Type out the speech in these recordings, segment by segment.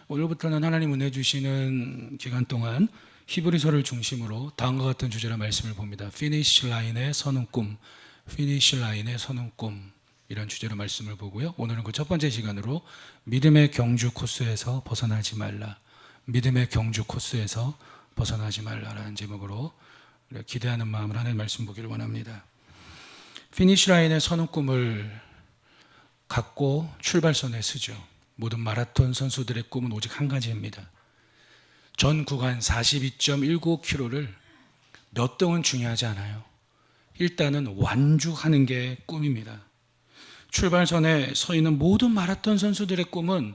오늘부터는 하나님 은혜 주시는 기간 동안 히브리서를 중심으로 다음과 같은 주제로 말씀을 봅니다. 피니시 라인의 서는 꿈, 피니시 라인의 서는 꿈, 이런 주제로 말씀을 보고요. 오늘은 그 첫 번째 시간으로 믿음의 경주 코스에서 벗어나지 말라, 믿음의 경주 코스에서 벗어나지 말라라는 제목으로 기대하는 마음으로 하나님 말씀 보기를 원합니다. 피니시 라인의 서는 꿈을 갖고 출발선에 서죠. 모든 마라톤 선수들의 꿈은 오직 한 가지입니다. 전 구간 42.19km를 몇 등은 중요하지 않아요. 일단은 완주하는 게 꿈입니다. 출발선에 서 있는 모든 마라톤 선수들의 꿈은,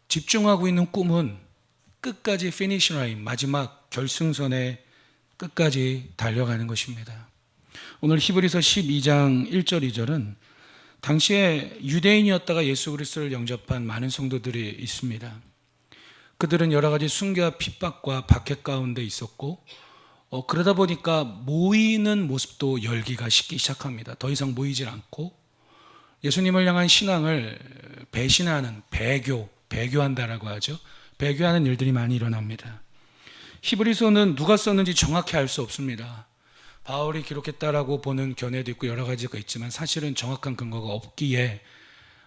집중하고 있는 꿈은 끝까지 피니시 라인, 마지막 결승선에 끝까지 달려가는 것입니다. 오늘 히브리서 12장 1절 2절은 당시에 유대인이었다가 예수 그리스도를 영접한 많은 성도들이 있습니다. 그들은 여러 가지 순교와 핍박과 박해 가운데 있었고, 그러다 보니까 모이는 모습도 열기가 식기 시작합니다. 더 이상 모이질 않고 예수님을 향한 신앙을 배신하는, 배교한다라고 하죠. 배교하는 일들이 많이 일어납니다. 히브리서는 누가 썼는지 정확히 알 수 없습니다. 바울이 기록했다라고 보는 견해도 있고 여러 가지가 있지만 사실은 정확한 근거가 없기에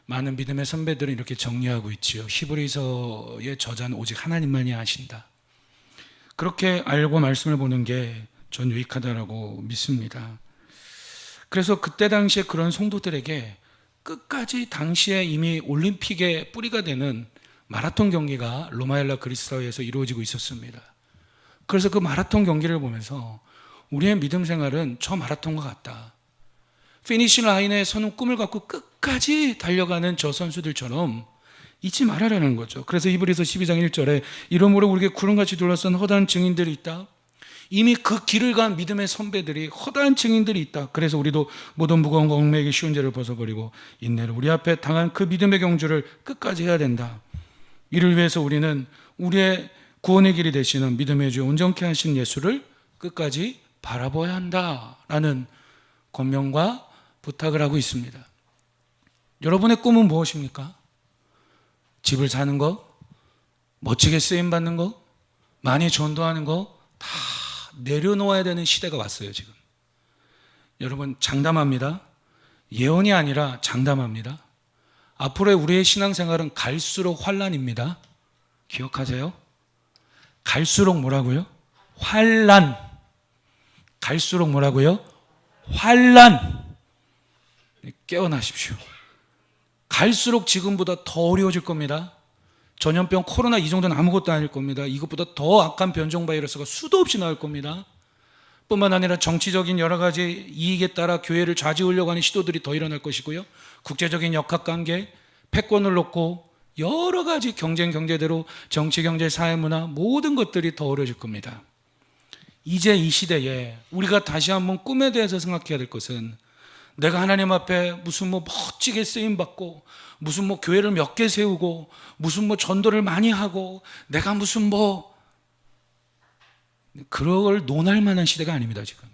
많은 믿음의 선배들은 이렇게 정리하고 있지요. 히브리서의 저자는 오직 하나님만이 아신다. 그렇게 알고 말씀을 보는 게 전 유익하다라고 믿습니다. 그래서 그때 당시에 그런 성도들에게 끝까지 당시에 이미 올림픽의 뿌리가 되는 마라톤 경기가 로마엘라 그리스도에서 이루어지고 있었습니다. 그래서 그 마라톤 경기를 보면서 우리의 믿음 생활은 저 마라톤과 같다. 피니시 라인에 서는 꿈을 갖고 끝까지 달려가는 저 선수들처럼 잊지 말아라는 거죠. 그래서 히브리서 12장 1절에 이러므로 우리에게 구름같이 둘러싼 허다한 증인들이 있다. 이미 그 길을 간 믿음의 선배들이, 허다한 증인들이 있다. 그래서 우리도 모든 무거운 거 얽매이기 쉬운 죄를 벗어버리고 인내로 우리 앞에 당한 그 믿음의 경주를 끝까지 해야 된다. 이를 위해서 우리는 우리의 구원의 길이 되시는 믿음의 주 온전케 하신 예수를 끝까지 바라봐야 한다라는 권면과 부탁을 하고 있습니다. 여러분의 꿈은 무엇입니까? 집을 사는 거, 멋지게 쓰임받는 거, 많이 전도하는 거 다 내려놓아야 되는 시대가 왔어요. 지금 여러분, 장담합니다. 예언이 아니라 장담합니다. 앞으로의 우리의 신앙생활은 갈수록 환란입니다. 기억하세요? 갈수록 뭐라고요? 환란. 갈수록 뭐라고요? 환란. 깨어나십시오. 갈수록 지금보다 더 어려워질 겁니다. 전염병 코로나 이 정도는 아무것도 아닐 겁니다. 이것보다 더 악한 변종 바이러스가 수도 없이 나올 겁니다. 뿐만 아니라 정치적인 여러 가지 이익에 따라 교회를 좌지우려고 하는 시도들이 더 일어날 것이고요. 국제적인 역학관계, 패권을 놓고 여러 가지 경제대로 정치, 경제, 사회, 문화 모든 것들이 더 어려워질 겁니다. 이제 이 시대에 우리가 다시 한번 꿈에 대해서 생각해야 될 것은, 내가 하나님 앞에 무슨 멋지게 쓰임받고, 무슨 교회를 몇 개 세우고, 무슨 전도를 많이 하고, 내가 무슨 그걸 논할 만한 시대가 아닙니다. 지금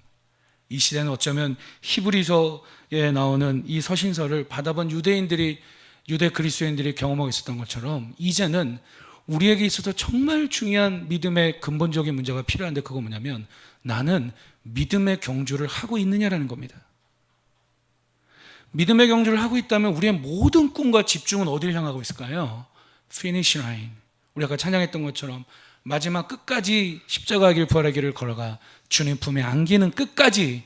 이 시대는 어쩌면 히브리서에 나오는 이 서신서를 받아본 유대 그리스도인들이 경험하고 있었던 것처럼 이제는 우리에게 있어서 정말 중요한 믿음의 근본적인 문제가 필요한데, 그거 뭐냐면 나는 믿음의 경주를 하고 있느냐라는 겁니다. 믿음의 경주를 하고 있다면 우리의 모든 꿈과 집중은 어디를 향하고 있을까요? 피니시 라인. 우리 아까 찬양했던 것처럼 마지막 끝까지 십자가 길 부활의 길을 걸어가 주님 품에 안기는 끝까지,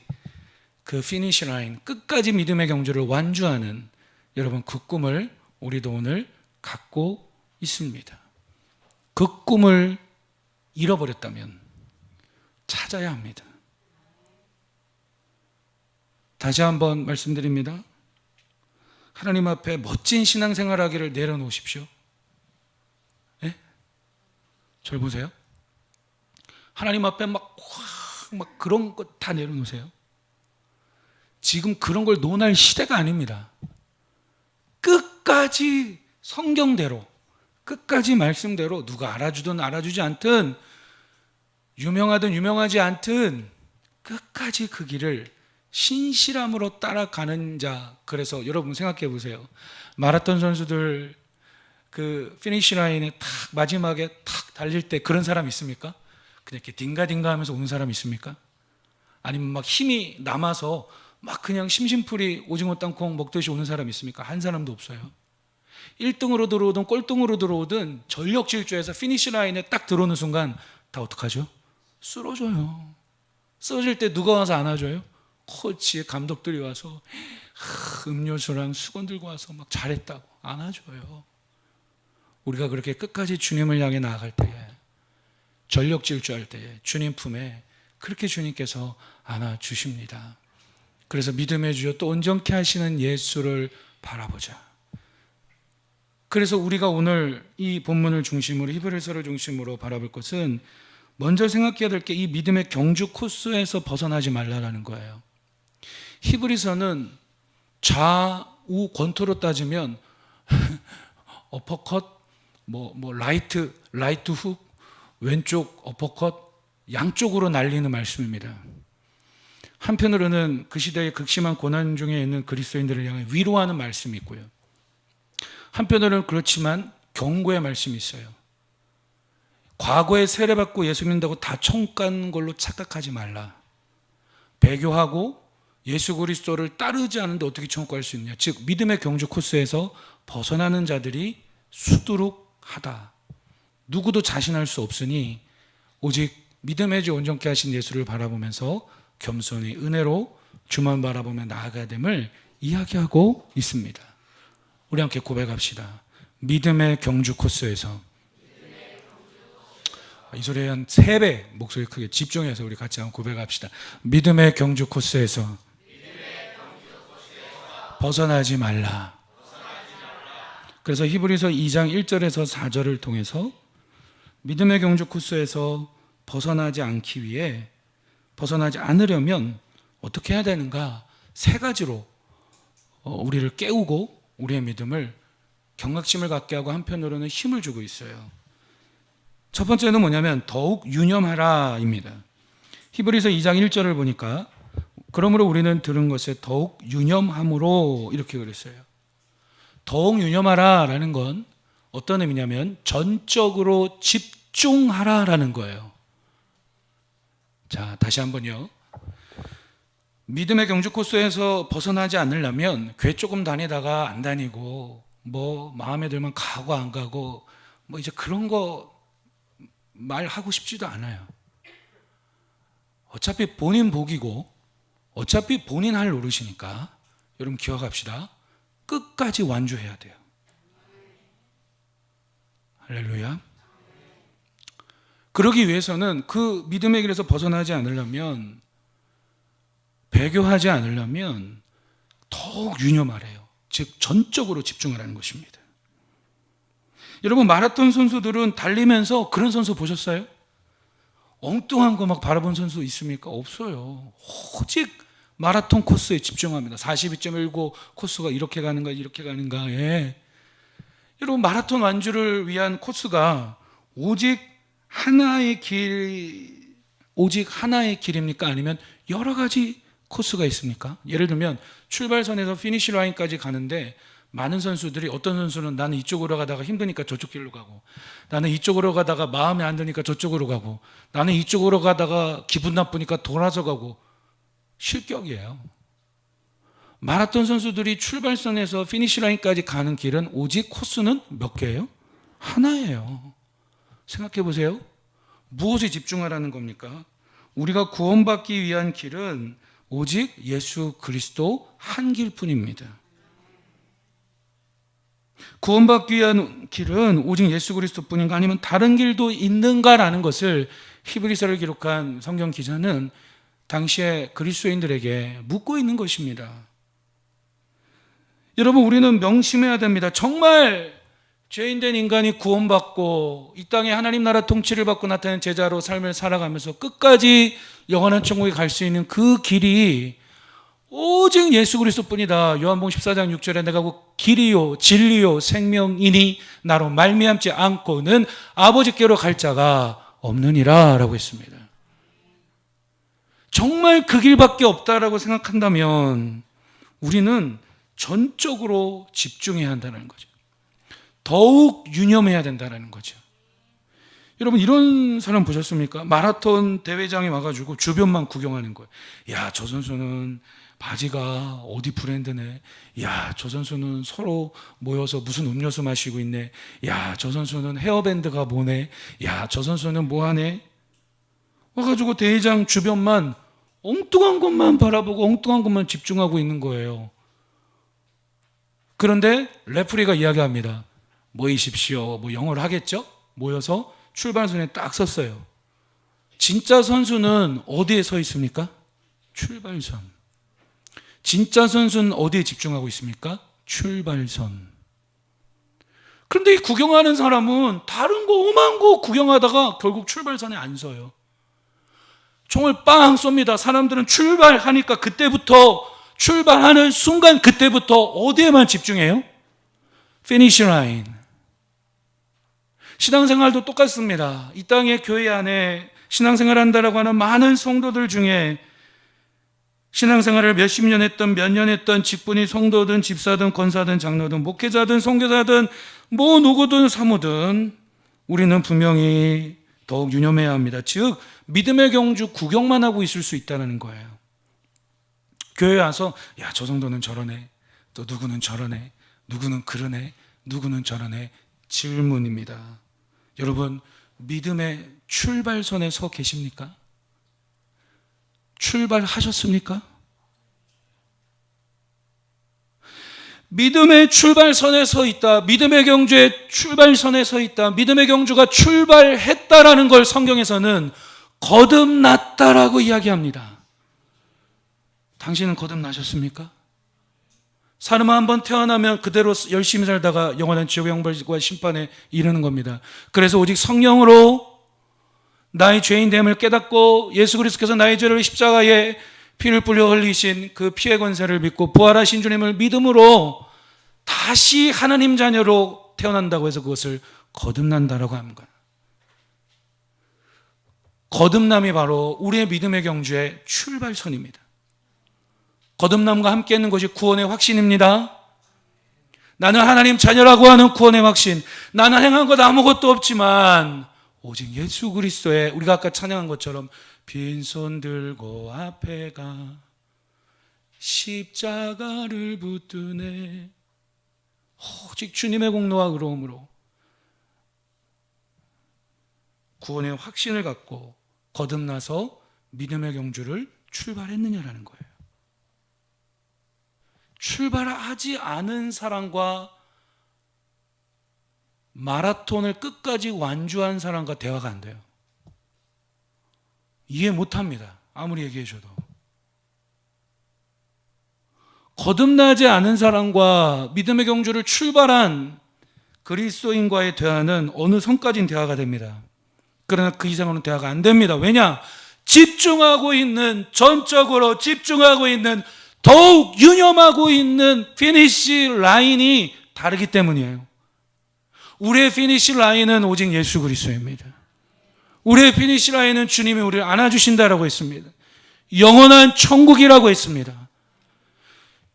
그 피니시 라인, 끝까지 믿음의 경주를 완주하는, 여러분, 그 꿈을 우리도 오늘 갖고 있습니다. 그 꿈을 잃어버렸다면 찾아야 합니다. 다시 한번 말씀드립니다. 하나님 앞에 멋진 신앙생활하기를 내려놓으십시오. 네? 절 보세요. 하나님 앞에 막 그런 거 다 내려놓으세요. 지금 그런 걸 논할 시대가 아닙니다. 끝까지 성경대로, 끝까지 말씀대로, 누가 알아주든 알아주지 않든, 유명하든 유명하지 않든 끝까지 그 길을 신실함으로 따라가는 자. 그래서 여러분 생각해 보세요. 마라톤 선수들 그 피니시 라인에 탁 마지막에 탁 달릴 때 그런 사람 있습니까? 그냥 이렇게 딩가딩가 하면서 오는 사람 있습니까? 아니면 막 힘이 남아서 막 그냥 심심풀이 오징어 땅콩 먹듯이 오는 사람 있습니까? 한 사람도 없어요. 1등으로 들어오든 꼴등으로 들어오든 전력 질주해서 피니시 라인에 딱 들어오는 순간 다 어떡하죠? 쓰러져요. 쓰러질 때 누가 와서 안아줘요? 코치의 감독들이 와서 음료수랑 수건 들고 와서 막 잘했다고 안아줘요. 우리가 그렇게 끝까지 주님을 향해 나아갈 때에, 전력 질주할 때에 주님 품에 그렇게 주님께서 안아주십니다. 그래서 믿음의 주여 또 온전케 하시는 예수를 바라보자. 그래서 우리가 오늘 이 본문을 중심으로, 히브리서를 중심으로 바라볼 것은 먼저 생각해야 될 게 이 믿음의 경주 코스에서 벗어나지 말라라는 거예요. 히브리서는 좌우 권투로 따지면 어퍼컷, 라이트 훅, 왼쪽 어퍼컷, 양쪽으로 날리는 말씀입니다. 한편으로는 그 시대의 극심한 고난 중에 있는 그리스도인들을 향해 위로하는 말씀이 있고요. 한편으로는 그렇지만 경고의 말씀이 있어요. 과거에 세례받고 예수 믿는다고 다 천국 가는 걸로 착각하지 말라. 배교하고 예수 그리스도를 따르지 않는데 어떻게 천국 갈 수 있느냐. 즉 믿음의 경주 코스에서 벗어나는 자들이 수두룩하다. 누구도 자신할 수 없으니 오직 믿음의 주 온전케 하신 예수를 바라보면서 겸손히 은혜로 주만 바라보며 나아가야 됨을 이야기하고 있습니다. 우리 함께 고백합시다. 믿음의 경주 코스에서, 이 소리에 한 3배 목소리 크게 집중해서 우리 같이 한번 고백합시다. 믿음의 경주 코스에서 벗어나지 말라. 그래서 히브리서 2장 1절에서 4절을 통해서 믿음의 경주 코스에서 벗어나지 않기 위해, 벗어나지 않으려면 어떻게 해야 되는가? 3가지로 우리를 깨우고 우리의 믿음을 경각심을 갖게 하고 한편으로는 힘을 주고 있어요. 첫 번째는 뭐냐면 더욱 유념하라입니다. 히브리서 2장 1절을 보니까 그러므로 우리는 들은 것에 더욱 유념함으로 이렇게 그랬어요. 더욱 유념하라라는 건 어떤 의미냐면 전적으로 집중하라라는 거예요. 자, 다시 한번요. 믿음의 경주 코스에서 벗어나지 않으려면 교회 조금 다니다가 안 다니고 마음에 들면 가고 안 가고 이제 그런 거 말하고 싶지도 않아요. 어차피 본인 복이고 어차피 본인 할 노릇이니까 여러분 기억합시다. 끝까지 완주해야 돼요. 할렐루야. 그러기 위해서는 그 믿음의 길에서 벗어나지 않으려면, 배교하지 않으려면 더욱 유념하래요. 즉 전적으로 집중하라는 것입니다. 여러분 마라톤 선수들은 달리면서 그런 선수 보셨어요? 엉뚱한 거 막 바라본 선수 있습니까? 없어요. 오직 마라톤 코스에 집중합니다. 42.19 코스가 이렇게 가는가 이렇게 가는가. 예. 여러분 마라톤 완주를 위한 코스가 오직 하나의 길입니까? 아니면 여러 가지 코스가 있습니까? 예를 들면 출발선에서 피니시 라인까지 가는데 많은 선수들이, 어떤 선수는 나는 이쪽으로 가다가 힘드니까 저쪽 길로 가고, 나는 이쪽으로 가다가 마음에 안 드니까 저쪽으로 가고, 나는 이쪽으로 가다가 기분 나쁘니까 돌아서 가고, 실격이에요. 마라톤 선수들이 출발선에서 피니시 라인까지 가는 길은 오직 코스는 몇 개예요? 하나예요. 생각해 보세요. 무엇에 집중하라는 겁니까? 우리가 구원받기 위한 길은 오직 예수 그리스도 한 길뿐입니다. 구원받기 위한 길은 오직 예수 그리스도뿐인가, 아니면 다른 길도 있는가라는 것을 히브리서를 기록한 성경 기자는 당시에 그리스도인들에게 묻고 있는 것입니다. 여러분 우리는 명심해야 됩니다. 정말 죄인된 인간이 구원받고 이 땅에 하나님 나라 통치를 받고 나타낸 제자로 삶을 살아가면서 끝까지 영원한 천국에 갈 수 있는 그 길이 오직 예수 그리스도뿐이다. 요한복음 14장 6절에 내가 그 길이요 진리요 생명이니 나로 말미암지 않고는 아버지께로 갈 자가 없느니라 라고 했습니다. 정말 그 길밖에 없다라고 생각한다면 우리는 전적으로 집중해야 한다는 거죠. 더욱 유념해야 된다는 거죠. 여러분, 이런 사람 보셨습니까? 마라톤 대회장에 와가지고 주변만 구경하는 거예요. 야, 저 선수는 바지가 어디 브랜드네. 야, 저 선수는 서로 모여서 무슨 음료수 마시고 있네. 야, 저 선수는 헤어밴드가 뭐네. 야, 저 선수는 뭐하네. 와가지고 대회장 주변만 엉뚱한 것만 바라보고 엉뚱한 것만 집중하고 있는 거예요. 그런데 레프리가 이야기합니다. 모이십시오. 뭐 영어를 하겠죠? 모여서 출발선에 딱 섰어요. 진짜 선수는 어디에 서 있습니까? 출발선. 진짜 선수는 어디에 집중하고 있습니까? 출발선. 그런데 이 구경하는 사람은 다른 거 오만 거 구경하다가 결국 출발선에 안 서요. 총을 빵 쏩니다. 사람들은 출발하니까 그때부터, 출발하는 순간 그때부터 어디에만 집중해요? 피니시 라인. 신앙생활도 똑같습니다. 이 땅의 교회 안에 신앙생활 한다라고 하는 많은 성도들 중에 신앙생활을 몇십 년 했던, 몇 년 했던 직분이 성도든 집사든 권사든 장로든 목회자든 선교사든 뭐 누구든 사모든 우리는 분명히 더욱 유념해야 합니다. 즉 믿음의 경주 구경만 하고 있을 수 있다는 거예요. 교회에 와서 야, 저 정도는 저러네, 또 누구는 저러네, 누구는 그러네, 누구는 저러네. 질문입니다. 여러분, 믿음의 출발선에 서 계십니까? 출발하셨습니까? 믿음의 출발선에 서 있다. 믿음의 경주의 출발선에 서 있다. 믿음의 경주가 출발했다라는 걸 성경에서는 거듭났다라고 이야기합니다. 당신은 거듭나셨습니까? 사람은 한번 태어나면 그대로 열심히 살다가 영원한 지옥의 형벌과 심판에 이르는 겁니다. 그래서 오직 성령으로 나의 죄인됨을 깨닫고 예수 그리스도께서 나의 죄를 십자가에 피를 뿌려 흘리신 그 피의 권세를 믿고 부활하신 주님을 믿음으로 다시 하나님 자녀로 태어난다고 해서 그것을 거듭난다라고 합니다. 거듭남이 바로 우리의 믿음의 경주의 출발선입니다. 거듭남과 함께 있는 것이 구원의 확신입니다. 나는 하나님 자녀라고 하는 구원의 확신. 나는 행한 것 아무것도 없지만 오직 예수 그리스도의, 우리가 아까 찬양한 것처럼 빈손 들고 앞에 가 십자가를 붙드네. 오직 주님의 공로와 의로움으로 구원의 확신을 갖고 거듭나서 믿음의 경주를 출발했느냐라는 거예요. 출발하지 않은 사람과 마라톤을 끝까지 완주한 사람과 대화가 안 돼요. 이해 못합니다. 아무리 얘기해줘도. 거듭나지 않은 사람과 믿음의 경주를 출발한 그리스도인과의 대화는 어느 선까지는 대화가 됩니다. 그러나 그 이상으로는 대화가 안 됩니다. 왜냐? 집중하고 있는, 전적으로 집중하고 있는, 더욱 유념하고 있는 피니시 라인이 다르기 때문이에요. 우리의 피니시 라인은 오직 예수 그리스도입니다. 우리의 피니시 라인은 주님이 우리를 안아주신다라고 했습니다. 영원한 천국이라고 했습니다.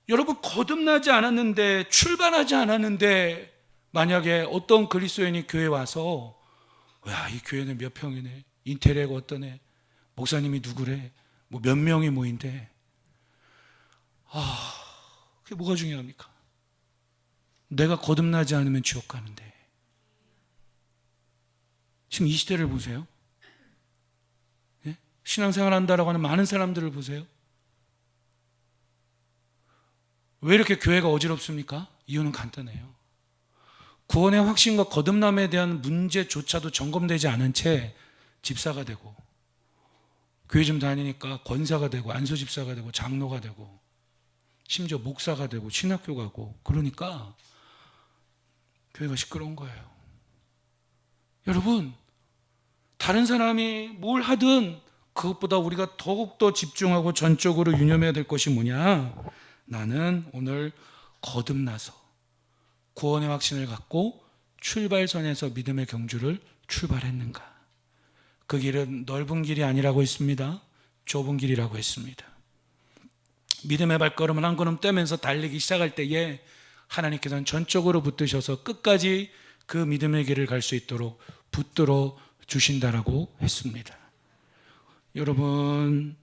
여러분, 거듭나지 않았는데, 출발하지 않았는데 만약에 어떤 그리스도인이 교회에 와서 야, 이 교회는 몇 평이네, 인테리어가 어떠네, 목사님이 누구래, 뭐 몇 명이 모인대. 그게 뭐가 중요합니까? 내가 거듭나지 않으면 지옥 가는데. 지금 이 시대를 보세요. 예? 신앙생활 한다라고 하는 많은 사람들을 보세요. 왜 이렇게 교회가 어지럽습니까? 이유는 간단해요. 구원의 확신과 거듭남에 대한 문제조차도 점검되지 않은 채 집사가 되고, 교회 좀 다니니까 권사가 되고, 안수집사가 되고, 장로가 되고, 심지어 목사가 되고, 신학교 가고, 그러니까 교회가 시끄러운 거예요. 여러분, 다른 사람이 뭘 하든 그것보다 우리가 더욱더 집중하고 전적으로 유념해야 될 것이 뭐냐? 나는 오늘 거듭나서 구원의 확신을 갖고 출발선에서 믿음의 경주를 출발했는가? 그 길은 넓은 길이 아니라고 했습니다. 좁은 길이라고 했습니다. 믿음의 발걸음을 한 걸음 떼면서 달리기 시작할 때에 하나님께서는 전적으로 붙드셔서 끝까지 그 믿음의 길을 갈 수 있도록 붙들어 주신다라고 했습니다. 여러분,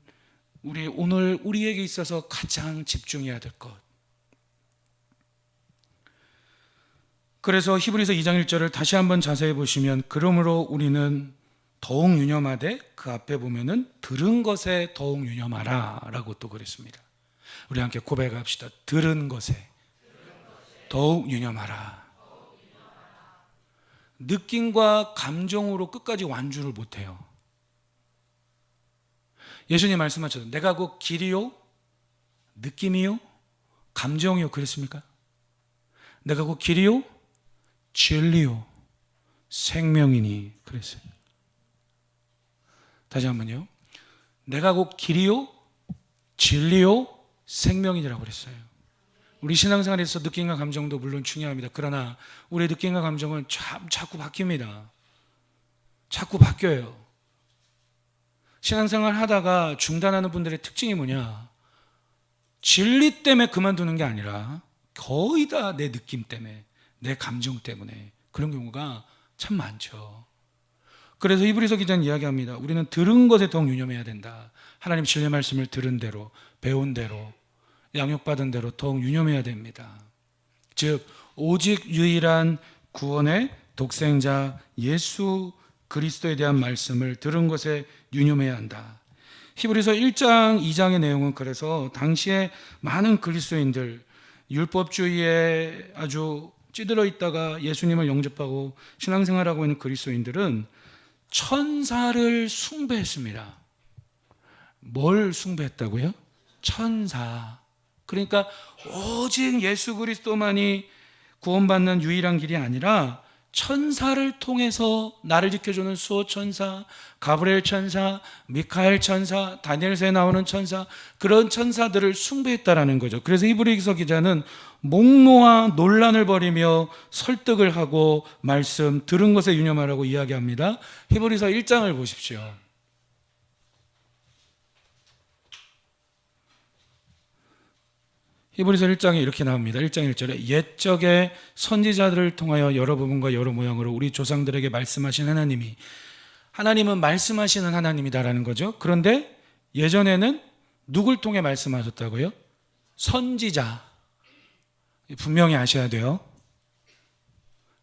우리 오늘 우리에게 있어서 가장 집중해야 될 것. 그래서 히브리서 2장 1절을 다시 한번 자세히 보시면, 그러므로 우리는 더욱 유념하되, 그 앞에 보면은 들은 것에 더욱 유념하라 라고 또 그랬습니다. 우리 함께 고백합시다. 들은 것에 더욱 유념하라. 느낌과 감정으로 끝까지 완주를 못해요. 예수님 말씀하셨죠. 내가 곧 길이요, 느낌이요, 감정이요, 그랬습니까? 내가 곧 길이요, 진리요, 생명이니, 그랬어요. 다시 한번요. 내가 곧 길이요, 진리요, 생명이라고 그랬어요. 우리 신앙생활에서 느낌과 감정도 물론 중요합니다. 그러나 우리의 느낌과 감정은 자꾸 바뀝니다. 자꾸 바뀌어요. 신앙생활 하다가 중단하는 분들의 특징이 뭐냐? 진리 때문에 그만두는 게 아니라 거의 다 내 느낌 때문에, 내 감정 때문에, 그런 경우가 참 많죠. 그래서 히브리서 기자는 이야기합니다. 우리는 들은 것에 더욱 유념해야 된다. 하나님 진리의 말씀을 들은 대로, 배운 대로, 양육받은 대로 더욱 유념해야 됩니다. 즉 오직 유일한 구원의 독생자 예수 그리스도에 대한 말씀을 들은 것에 유념해야 한다. 히브리서 1장 2장의 내용은 그래서 당시에 많은 그리스도인들, 율법주의에 아주 찌들어 있다가 예수님을 영접하고 신앙생활하고 있는 그리스도인들은 천사를 숭배했습니다. 뭘 숭배했다고요? 천사. 그러니까 오직 예수 그리스도만이 구원받는 유일한 길이 아니라 천사를 통해서 나를 지켜주는 수호 천사, 가브리엘 천사, 미카엘 천사, 다니엘서에 나오는 천사, 그런 천사들을 숭배했다라는 거죠. 그래서 히브리서 기자는 목노와 논란을 벌이며 설득을 하고 말씀 들은 것에 유념하라고 이야기합니다. 히브리서 1장을 보십시오. 히브리서 1장에 이렇게 나옵니다. 1장 1절에 옛적의 선지자들을 통하여 여러 부분과 여러 모양으로 우리 조상들에게 말씀하신 하나님은 말씀하시는 하나님이다라는 거죠. 그런데 예전에는 누굴 통해 말씀하셨다고요? 선지자. 분명히 아셔야 돼요.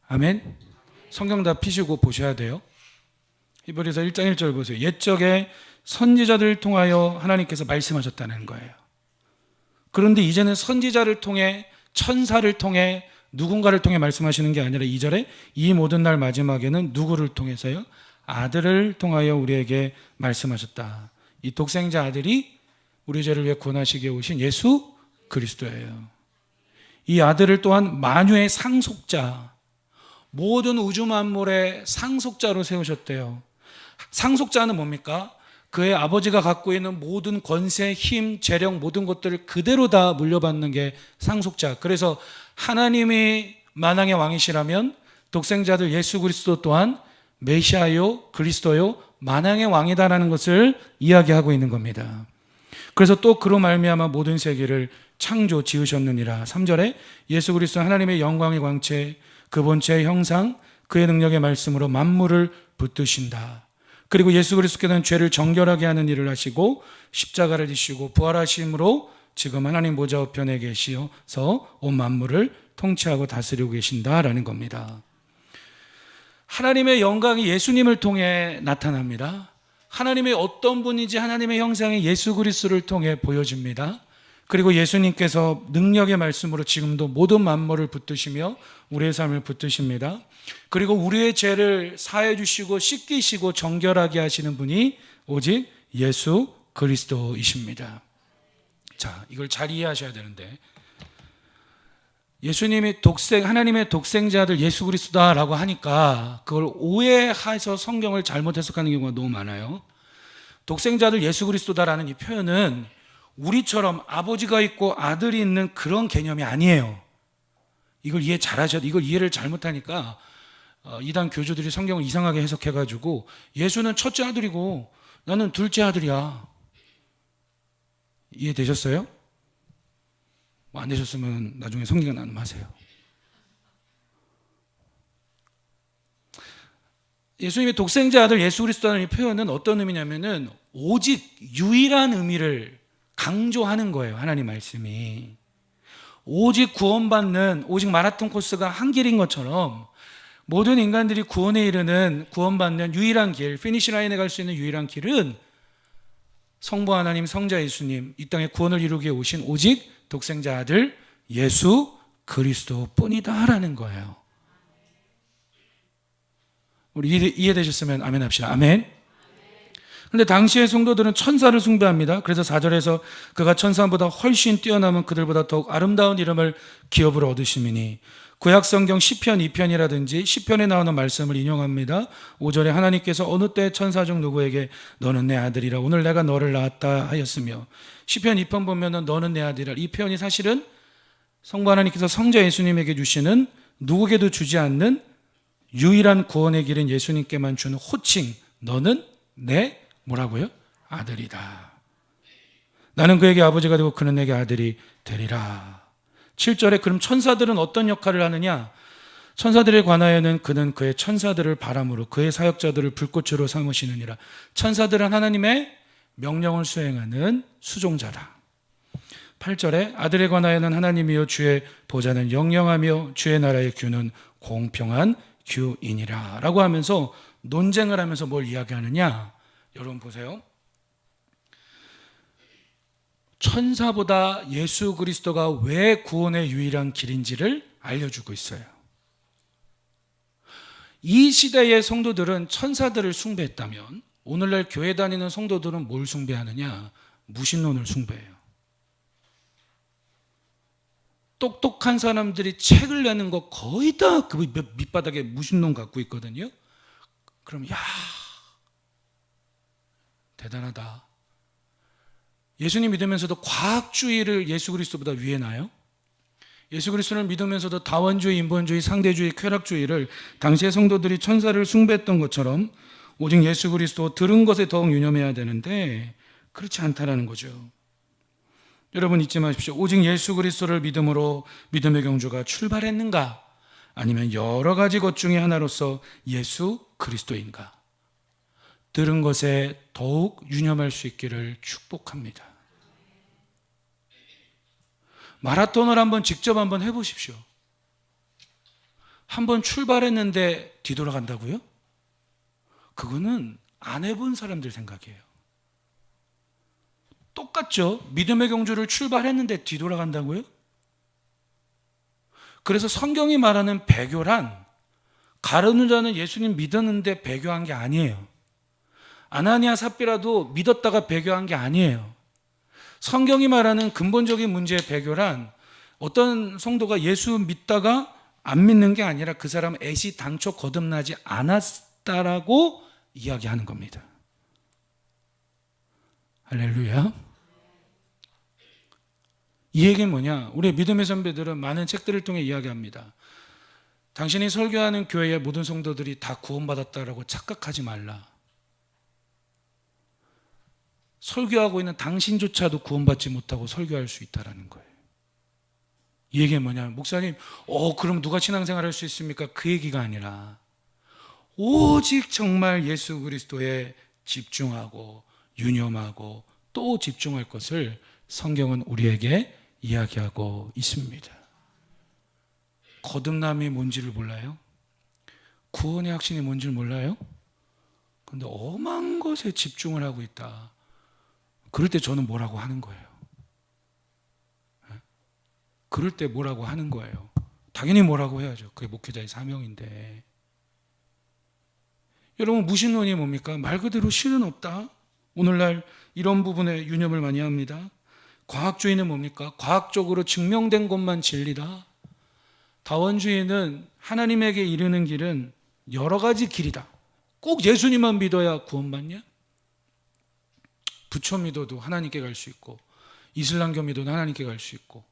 아멘. 성경 다 피시고 보셔야 돼요. 히브리서 1장 1절 보세요. 옛적의 선지자들을 통하여 하나님께서 말씀하셨다는 거예요. 그런데 이제는 선지자를 통해, 천사를 통해, 누군가를 통해 말씀하시는 게 아니라 2절에 이 모든 날 마지막에는 누구를 통해서요? 아들을 통하여 우리에게 말씀하셨다. 이 독생자 아들이 우리 죄를 위해 구원하시기 위해 오신 예수 그리스도예요. 이 아들을 또한 만유의 상속자, 모든 우주 만물의 상속자로 세우셨대요. 상속자는 뭡니까? 그의 아버지가 갖고 있는 모든 권세, 힘, 재력, 모든 것들을 그대로 다 물려받는 게 상속자. 그래서 하나님이 만왕의 왕이시라면 독생자들 예수 그리스도 또한 메시아요, 그리스도요, 만왕의 왕이다라는 것을 이야기하고 있는 겁니다. 그래서 또 그로 말미암아 모든 세계를 창조 지으셨느니라. 3절에 예수 그리스도 하나님의 영광의 광채, 그 본체의 형상, 그의 능력의 말씀으로 만물을 붙드신다. 그리고 예수 그리스도께서는 죄를 정결하게 하는 일을 하시고 십자가를 지시고 부활하심으로 지금 하나님 보좌 우편에 계시어서 온 만물을 통치하고 다스리고 계신다라는 겁니다. 하나님의 영광이 예수님을 통해 나타납니다. 하나님의 어떤 분인지 하나님의 형상의 예수 그리스도를 통해 보여집니다. 그리고 예수님께서 능력의 말씀으로 지금도 모든 만물을 붙드시며 우리의 삶을 붙드십니다. 그리고 우리의 죄를 사해 주시고 씻기시고 정결하게 하시는 분이 오직 예수 그리스도이십니다. 자, 이걸 잘 이해하셔야 되는데, 예수님이 하나님의 독생자들 예수 그리스도다라고 하니까 그걸 오해해서 성경을 잘못 해석하는 경우가 너무 많아요. 독생자들 예수 그리스도다라는 이 표현은 우리처럼 아버지가 있고 아들이 있는 그런 개념이 아니에요. 이걸 이해 잘하셔야 돼요. 이걸 이해를 잘못하니까 이단 교주들이 성경을 이상하게 해석해가지고 예수는 첫째 아들이고 나는 둘째 아들이야. 이해되셨어요? 안 되셨으면 나중에 성경 나눔하세요. 예수님의 독생자 아들 예수 그리스도라는 이 표현은 어떤 의미냐면은 오직 유일한 의미를 강조하는 거예요. 하나님 말씀이 오직 구원받는, 오직 마라톤 코스가 한 길인 것처럼 모든 인간들이 구원에 이르는, 구원받는 유일한 길, 피니시 라인에 갈 수 있는 유일한 길은 성부 하나님, 성자 예수님, 이 땅에 구원을 이루기 위해 오신 오직 독생자 아들 예수 그리스도 뿐이다라는 거예요. 우리 이해되셨으면 아멘 합시다. 아멘. 그런데 당시의 성도들은 천사를 숭배합니다. 그래서 4절에서 그가 천사보다 훨씬 뛰어남은 그들보다 더욱 아름다운 이름을 기업으로 얻으심이니, 구약성경 시편 2편이라든지 시편에 나오는 말씀을 인용합니다. 5절에 하나님께서 어느 때 천사 중 누구에게 너는 내 아들이라 오늘 내가 너를 낳았다 하였으며, 시편 2편 보면은 너는 내 아들이라, 이 표현이 사실은 성부 하나님께서 성자 예수님에게 주시는, 누구에게도 주지 않는 유일한 구원의 길인 예수님께만 주는 호칭, 너는 내 뭐라고요? 아들이다. 나는 그에게 아버지가 되고 그는 내게 아들이 되리라. 7절에 그럼 천사들은 어떤 역할을 하느냐? 천사들에 관하여는 그는 그의 천사들을 바람으로 그의 사역자들을 불꽃으로 삼으시느니라. 천사들은 하나님의 명령을 수행하는 수종자다. 8절에 아들에 관하여는 하나님이요 주의 보좌는 영영하며 주의 나라의 규는 공평한 규이니라 라고 하면서 논쟁을 하면서 뭘 이야기하느냐? 여러분 보세요. 천사보다 예수 그리스도가 왜 구원의 유일한 길인지를 알려주고 있어요. 이 시대의 성도들은 천사들을 숭배했다면 오늘날 교회 다니는 성도들은 뭘 숭배하느냐? 무신론을 숭배해요. 똑똑한 사람들이 책을 내는 거 거의 다 그 밑바닥에 무신론 갖고 있거든요. 그럼 야, 대단하다. 예수님 믿으면서도 과학주의를 예수 그리스도보다 위에 놔요? 예수 그리스도를 믿으면서도 다원주의, 인본주의, 상대주의, 쾌락주의를 당시의 성도들이 천사를 숭배했던 것처럼 오직 예수 그리스도 들은 것에 더욱 유념해야 되는데 그렇지 않다라는 거죠. 여러분 잊지 마십시오. 오직 예수 그리스도를 믿음으로 믿음의 경주가 출발했는가? 아니면 여러 가지 것 중에 하나로서 예수 그리스도인가? 들은 것에 더욱 유념할 수 있기를 축복합니다. 마라톤을 직접 한번 해보십시오. 한번 출발했는데 뒤돌아간다고요? 그거는 안 해본 사람들 생각이에요. 똑같죠? 믿음의 경주를 출발했는데 뒤돌아간다고요? 그래서 성경이 말하는 배교란, 가룟 유다는 예수님 믿었는데 배교한 게 아니에요. 아나니아 삽비라도 믿었다가 배교한 게 아니에요. 성경이 말하는 근본적인 문제의 배교란, 어떤 성도가 예수 믿다가 안 믿는 게 아니라 그 사람 애시 당초 거듭나지 않았다라고 이야기하는 겁니다. 할렐루야. 이 얘기는 뭐냐? 우리 믿음의 선배들은 많은 책들을 통해 이야기합니다. 당신이 설교하는 교회의 모든 성도들이 다 구원받았다라고 착각하지 말라. 설교하고 있는 당신조차도 구원받지 못하고 설교할 수 있다는 거예요. 이 얘기는 뭐냐면, 목사님, 그럼 누가 신앙생활 할 수 있습니까? 그 얘기가 아니라 오직 정말 예수 그리스도에 집중하고 유념하고 또 집중할 것을 성경은 우리에게 이야기하고 있습니다. 거듭남이 뭔지를 몰라요? 구원의 확신이 뭔지를 몰라요? 그런데 엄한 것에 집중을 하고 있다. 그럴 때 저는 뭐라고 하는 거예요? 그럴 때 뭐라고 하는 거예요? 당연히 뭐라고 해야죠. 그게 목회자의 사명인데. 여러분, 무신론이 뭡니까? 말 그대로 신은 없다. 오늘날 이런 부분에 유념을 많이 합니다. 과학주의는 뭡니까? 과학적으로 증명된 것만 진리다. 다원주의는 하나님에게 이르는 길은 여러 가지 길이다. 꼭 예수님만 믿어야 구원받냐? 부처 믿어도 하나님께 갈 수 있고, 이슬람교 믿어도 하나님께 갈 수 있고.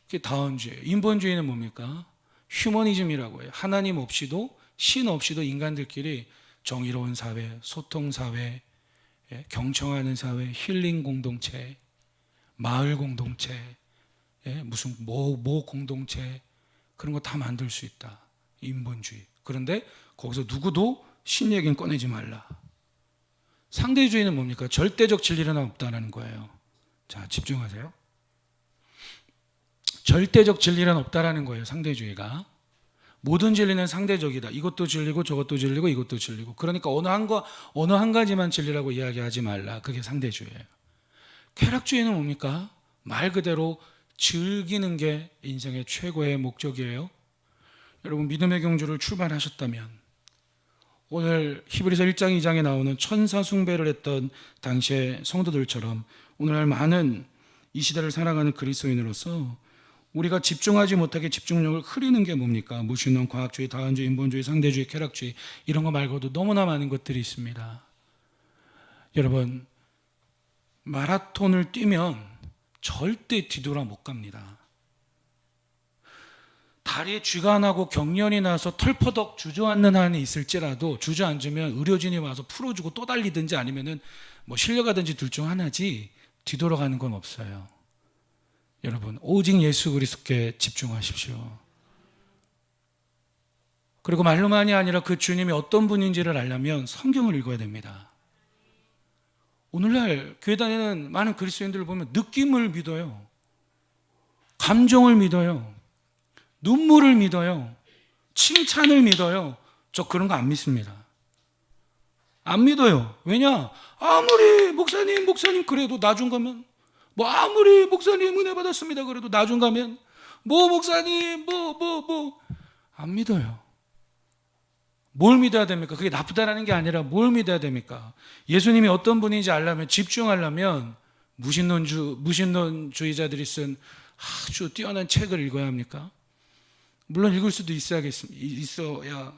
그게 다원주의. 인본주의는 뭡니까? 휴머니즘이라고 해요. 하나님 없이도, 신 없이도 인간들끼리 정의로운 사회, 소통 사회, 경청하는 사회, 힐링 공동체, 마을 공동체, 무슨 모 공동체, 그런 거 다 만들 수 있다. 인본주의. 그런데 거기서 누구도 신 얘기는 꺼내지 말라. 상대주의는 뭡니까? 절대적 진리는 없다는 거예요. 자, 집중하세요. 절대적 진리는 없다라는 거예요. 상대주의가. 모든 진리는 상대적이다. 이것도 진리고 저것도 진리고 이것도 진리고. 그러니까 어느 한 가지만 진리라고 이야기하지 말라. 그게 상대주의예요. 쾌락주의는 뭡니까? 말 그대로 즐기는 게 인생의 최고의 목적이에요. 여러분, 믿음의 경주를 출발하셨다면 오늘 히브리서 1장 2장에 나오는 천사 숭배를 했던 당시의 성도들처럼 오늘날 많은 이 시대를 살아가는 그리스도인으로서 우리가 집중하지 못하게 집중력을 흐리는 게 뭡니까? 무신론, 과학주의, 다원주의, 인본주의, 상대주의, 쾌락주의, 이런 거 말고도 너무나 많은 것들이 있습니다. 여러분, 마라톤을 뛰면 절대 뒤돌아 못 갑니다. 다리에 쥐가 나고 경련이 나서 털퍼덕 주저앉는 한이 있을지라도 주저앉으면 의료진이 와서 풀어주고 또 달리든지 아니면은 뭐 실려가든지 둘 중 하나지 뒤돌아가는 건 없어요. 여러분, 오직 예수 그리스도께 집중하십시오. 그리고 말로만이 아니라 그 주님이 어떤 분인지를 알려면 성경을 읽어야 됩니다. 오늘날 교회 다니는 많은 그리스도인들을 보면 느낌을 믿어요. 감정을 믿어요. 눈물을 믿어요. 칭찬을 믿어요. 저 그런 거 안 믿습니다. 안 믿어요. 왜냐? 아무리 목사님 그래도 나중 가면, 뭐 아무리 목사님 은혜 받았습니다 그래도 나중 가면, 뭐 목사님 안 믿어요. 뭘 믿어야 됩니까? 그게 나쁘다라는 게 아니라 뭘 믿어야 됩니까? 예수님이 어떤 분인지 알려면, 집중하려면 무신론주의자들이 쓴 아주 뛰어난 책을 읽어야 합니까? 물론 읽을 수도 있어야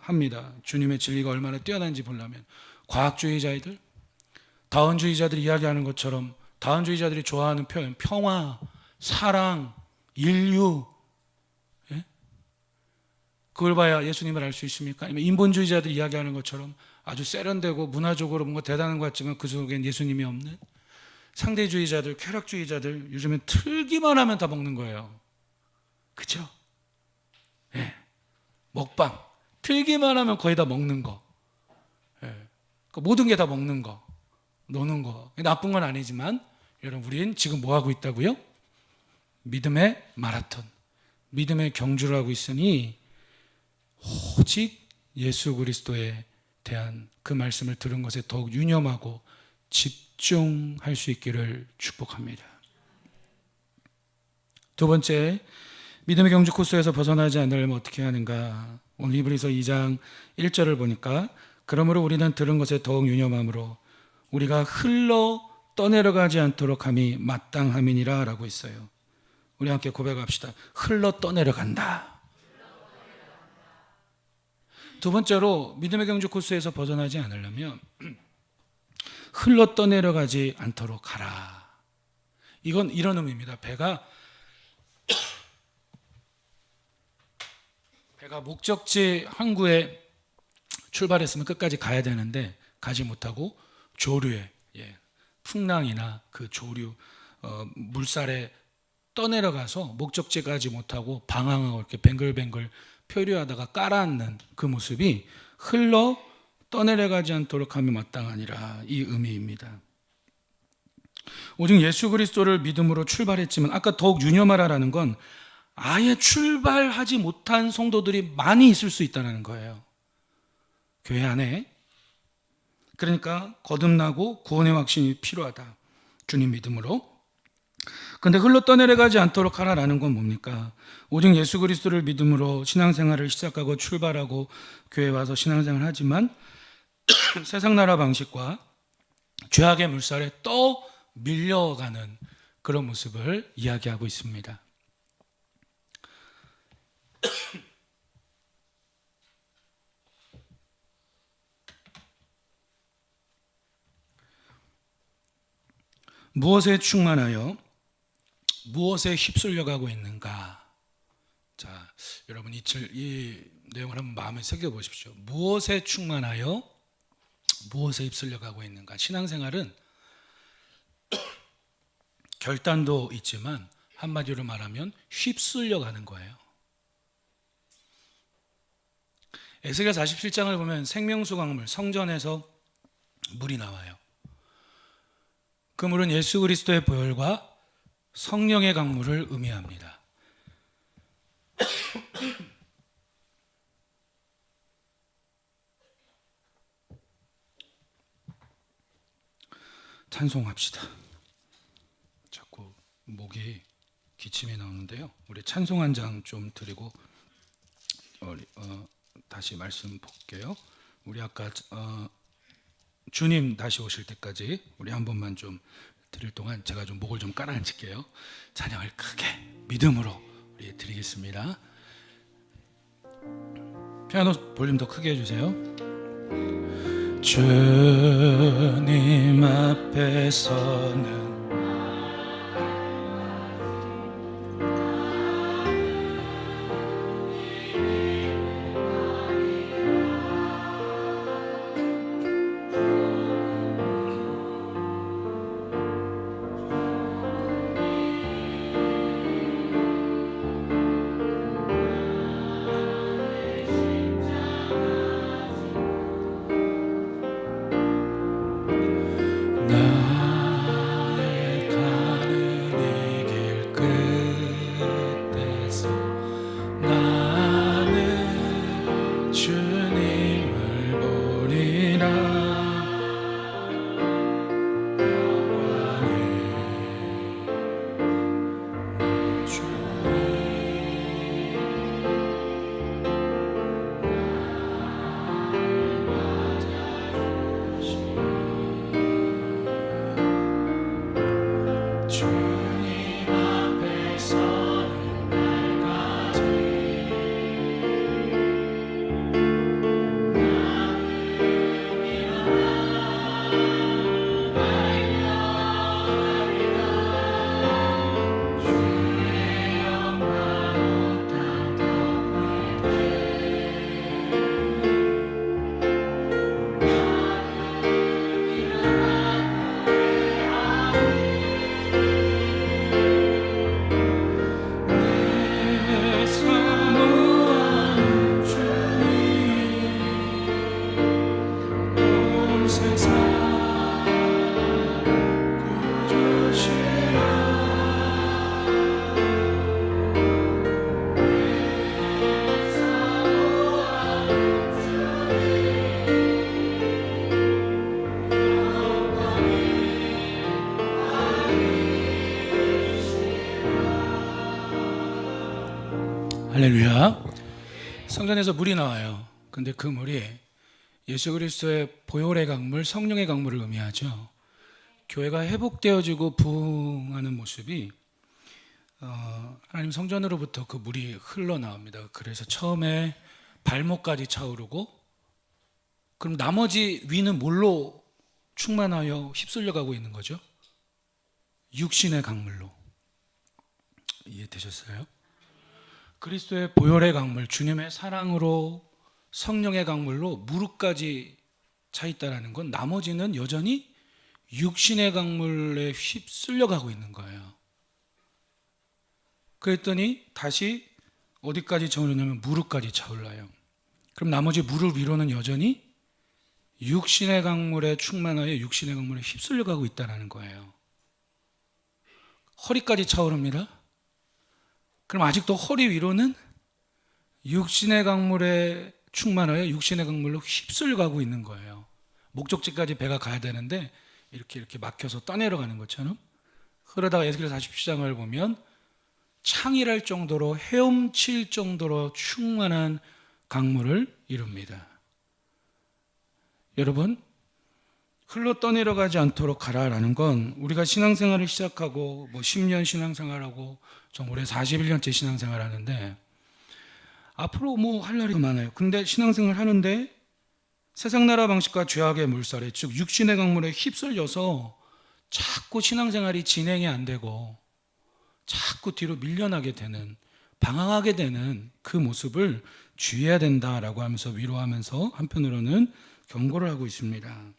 합니다. 주님의 진리가 얼마나 뛰어난지 보려면. 과학주의자들, 다원주의자들이 이야기하는 것처럼 다원주의자들이 좋아하는 표현, 평화, 사랑, 인류, 그걸 봐야 예수님을 알 수 있습니까? 아니면 인본주의자들이 이야기하는 것처럼 아주 세련되고 문화적으로 뭔가 대단한 것 같지만 그 속엔 예수님이 없는, 상대주의자들, 쾌락주의자들, 요즘엔 틀기만 하면 다 먹는 거예요. 그렇죠? 먹방, 틀기만 하면 거의 다 먹는 거. 모든 게 다 먹는 거, 노는 거. 나쁜 건 아니지만 여러분, 우리는 지금 뭐 하고 있다고요? 믿음의 마라톤, 믿음의 경주를 하고 있으니 오직 예수 그리스도에 대한 그 말씀을 들은 것에 더욱 유념하고 집중할 수 있기를 축복합니다. 두 번째, 믿음의 경주 코스에서 벗어나지 않으려면 어떻게 하는가? 오늘 히브리서 2장 1절을 보니까 그러므로 우리는 들은 것에 더욱 유념함으로 우리가 흘러 떠내려가지 않도록 함이 마땅함이니라 라고 있어요. 우리 함께 고백합시다. 흘러 떠내려간다. 두 번째로 믿음의 경주 코스에서 벗어나지 않으려면 흘러 떠내려가지 않도록 하라. 이건 이런 의미입니다. 배가 목적지 항구에 출발했으면 끝까지 가야 되는데 가지 못하고 조류에, 풍랑이나 그 조류, 물살에 떠내려가서 목적지에 가지 못하고 방황하고 이렇게 뱅글뱅글 표류하다가 깔아앉는 그 모습이 흘러 떠내려가지 않도록 함이 마땅하니라, 이 의미입니다. 오직 예수 그리스도를 믿음으로 출발했지만, 아까 더욱 유념하라라는 건 아예 출발하지 못한 성도들이 많이 있을 수 있다는 거예요, 교회 안에. 그러니까 거듭나고 구원의 확신이 필요하다, 주님 믿음으로. 근데 흘러 떠내려가지 않도록 하라라는 건 뭡니까? 오직 예수 그리스도를 믿음으로 신앙생활을 시작하고 출발하고 교회에 와서 신앙생활을 하지만 세상 나라 방식과 죄악의 물살에 떠 밀려가는 그런 모습을 이야기하고 있습니다. 무엇에 충만하여 무엇에 휩쓸려 가고 있는가? 자, 여러분 이 내용을 한번 마음에 새겨 보십시오. 무엇에 충만하여 무엇에 휩쓸려 가고 있는가? 신앙생활은 결단도 있지만 한마디로 말하면 휩쓸려 가는 거예요. 에스겔 47장을 보면 생명수 강물, 성전에서 물이 나와요. 그 물은 예수 그리스도의 보혈과 성령의 강물을 의미합니다. 찬송합시다. 자꾸 목이 기침이 나오는데요. 우리 찬송 한 장 좀 드리고 다시 말씀 볼게요. 우리 아까 주님 다시 오실 때까지 우리 한 번만 좀 드릴 동안 제가 좀 목을 좀 깔아앉힐게요. 찬양을 크게 믿음으로 우리 드리겠습니다. 피아노 볼륨 더 크게 해주세요. 주님 앞에서는 할렐루야. 성전에서 물이 나와요. 근데 그 물이 예수 그리스도의 보혈의 강물, 성령의 강물을 의미하죠. 교회가 회복되어지고 부흥하는 모습이 하나님 성전으로부터 그 물이 흘러나옵니다. 그래서 처음에 발목까지 차오르고, 그럼 나머지 위는 뭘로 충만하여 휩쓸려가고 있는 거죠? 육신의 강물로. 이해되셨어요? 그리스도의 보혈의 강물, 주님의 사랑으로 성령의 강물로 무릎까지 차 있다는 건 나머지는 여전히 육신의 강물에 휩쓸려가고 있는 거예요. 그랬더니 다시 어디까지 차오르냐면 무릎까지 차올라요. 그럼 나머지 무릎 위로는 여전히 육신의 강물에 충만하여 육신의 강물에 휩쓸려가고 있다는 거예요. 허리까지 차오릅니다. 그럼 아직도 허리 위로는 육신의 강물에 충만하여 육신의 강물로 휩쓸려가고 있는 거예요. 목적지까지 배가 가야 되는데 이렇게 막혀서 떠내려가는 것처럼 그러다가 에스겔 47장을 보면 창이랄 정도로 헤엄칠 정도로 충만한 강물을 이룹니다. 여러분, 흘러 떠내려가지 않도록 하라라는 건 우리가 신앙생활을 시작하고 10년 신앙생활하고 좀 올해 41년째 신앙생활 하는데 앞으로 할 날이 많아요. 근데 신앙생활 하는데 세상 나라 방식과 죄악의 물살에, 즉 육신의 강물에 휩쓸려서 자꾸 신앙생활이 진행이 안 되고 자꾸 뒤로 밀려나게 되는, 방황하게 되는 그 모습을 주의해야 된다라고 하면서 위로하면서 한편으로는 경고를 하고 있습니다.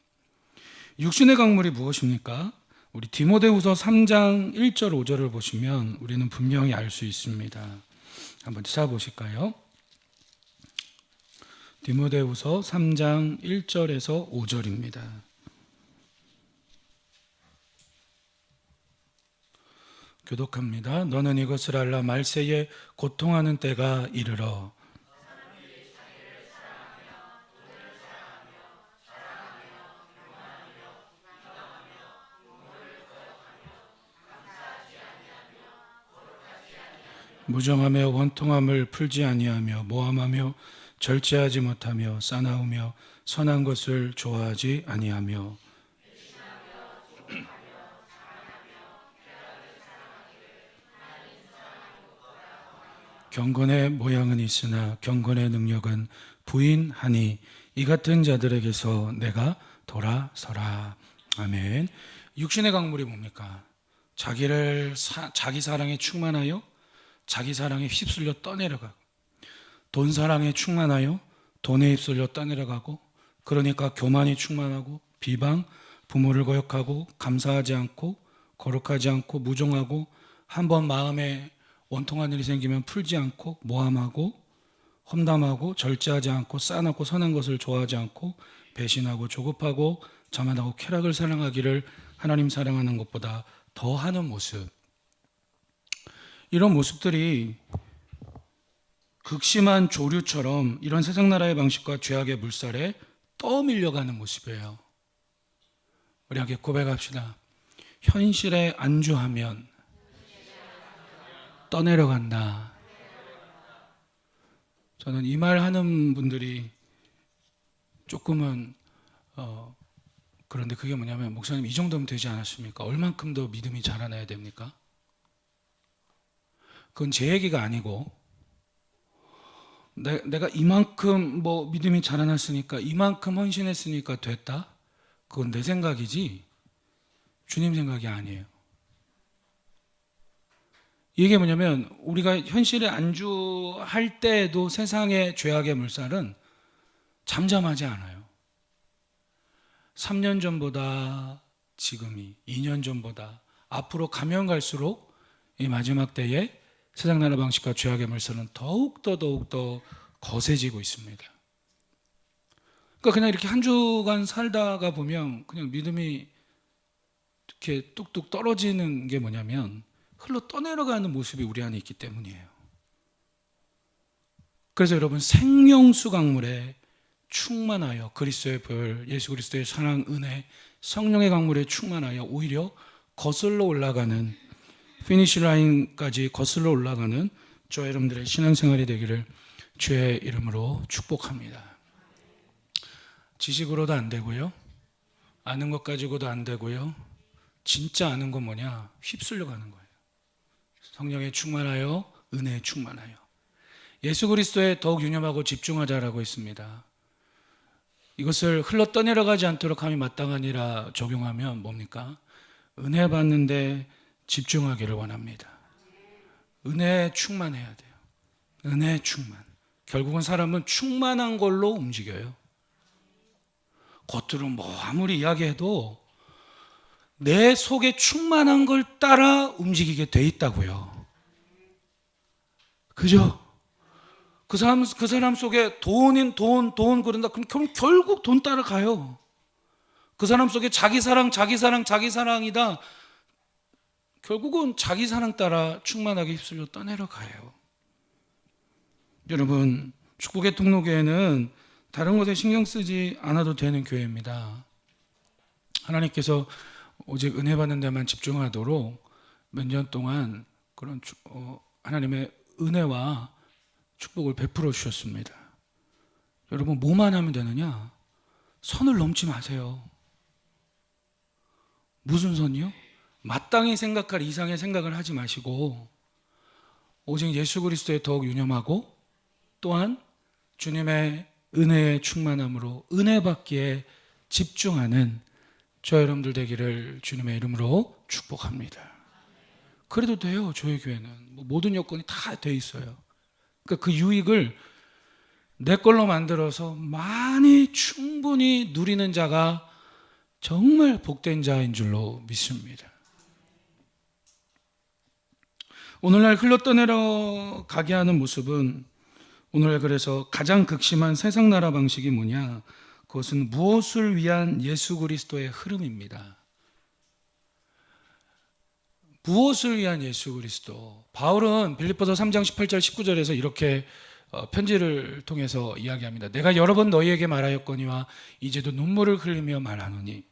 육신의 강물이 무엇입니까? 우리 디모데후서 3장 1절 5절을 보시면 우리는 분명히 알 수 있습니다. 한번 찾아보실까요? 디모데후서 3장 1절에서 5절입니다. 교독합니다. 너는 이것을 알라. 말세에 고통하는 때가 이르러 무정하며 원통함을 풀지 아니하며 모함하며 절제하지 못하며 싸나우며 선한 것을 좋아하지 아니하며 경건의 모양은 있으나 경건의 능력은 부인하니 이 같은 자들에게서 내가 돌아서라. 아멘. 육신의 강물이 뭡니까? 자기 사랑에 충만하여 자기 사랑에 휩쓸려 떠내려가고, 돈 사랑에 충만하여 돈에 휩쓸려 떠내려가고, 그러니까 교만이 충만하고 비방, 부모를 거역하고 감사하지 않고 거룩하지 않고 무정하고, 한번 마음에 원통한 일이 생기면 풀지 않고 모함하고 험담하고 절제하지 않고 싸납고 선한 것을 좋아하지 않고 배신하고 조급하고 자만하고 쾌락을 사랑하기를 하나님 사랑하는 것보다 더하는 모습. 이런 모습들이 극심한 조류처럼 이런 세상 나라의 방식과 죄악의 물살에 떠밀려가는 모습이에요. 우리 함께 고백합시다. 현실에 안주하면 떠내려간다. 저는 이 말 하는 분들이 조금은 그런데 그게 뭐냐면, 목사님 이 정도면 되지 않았습니까? 얼만큼 더 믿음이 자라나야 됩니까? 그건 제 얘기가 아니고, 내가 이만큼 믿음이 자라났으니까, 이만큼 헌신했으니까 됐다? 그건 내 생각이지 주님 생각이 아니에요. 이게 뭐냐면, 우리가 현실에 안주할 때에도 세상의 죄악의 물살은 잠잠하지 않아요. 3년 전보다 지금이, 2년 전보다 앞으로 가면 갈수록 이 마지막 때에 세상 나라 방식과 죄악의 물살은 더욱더 거세지고 있습니다. 그러니까 그냥 이렇게 한 주간 살다가 보면 그냥 믿음이 이렇게 뚝뚝 떨어지는 게 뭐냐면, 흘러 떠내려가는 모습이 우리 안에 있기 때문이에요. 그래서 여러분, 생명수 강물에 충만하여 그리스도의 보혈, 예수 그리스도의 사랑, 은혜, 성령의 강물에 충만하여 오히려 거슬러 올라가는, 피니시 라인까지 거슬러 올라가는 저와 여러분들의 신앙생활이 되기를 주의 이름으로 축복합니다. 지식으로도 안 되고요, 아는 것 가지고도 안 되고요, 진짜 아는 건 뭐냐? 휩쓸려 가는 거예요. 성령에 충만하여 은혜에 충만하여 예수 그리스도에 더욱 유념하고 집중하자라고 했습니다. 이것을 흘러 떠내려가지 않도록 함이 마땅하니라 적용하면 뭡니까? 은혜 받는데 집중하기를 원합니다. 은혜에 충만해야 돼요. 은혜에 충만. 결국은 사람은 충만한 걸로 움직여요. 겉으로 아무리 이야기해도 내 속에 충만한 걸 따라 움직이게 돼 있다고요. 그죠? 그 사람 속에 돈 그런다. 그럼 결국 돈 따라가요. 그 사람 속에 자기 사랑이다. 결국은 자기 사랑 따라 충만하게 휩쓸려 떠내려가요. 여러분, 축복의 통로교회는 다른 것에 신경 쓰지 않아도 되는 교회입니다. 하나님께서 오직 은혜 받는 데만 집중하도록 몇 년 동안 그런 하나님의 은혜와 축복을 베풀어 주셨습니다. 여러분, 뭐만 하면 되느냐? 선을 넘지 마세요. 무슨 선이요? 마땅히 생각할 이상의 생각을 하지 마시고 오직 예수 그리스도에 더욱 유념하고, 또한 주님의 은혜의 충만함으로 은혜 받기에 집중하는 저 여러분들 되기를 주님의 이름으로 축복합니다. 그래도 돼요. 저희 교회는 모든 여건이 다 돼 있어요. 그러니까 그 유익을 내 걸로 만들어서 많이 충분히 누리는 자가 정말 복된 자인 줄로 믿습니다. 오늘날 흘러떠내려 가게 하는 모습은 오늘날 그래서 가장 극심한 세상 나라 방식이 뭐냐? 그것은 무엇을 위한 예수 그리스도의 흐름입니다. 무엇을 위한 예수 그리스도? 바울은 빌립보서 3장 18절 19절에서 이렇게 편지를 통해서 이야기합니다. 내가 여러 번 너희에게 말하였거니와 이제도 눈물을 흘리며 말하노니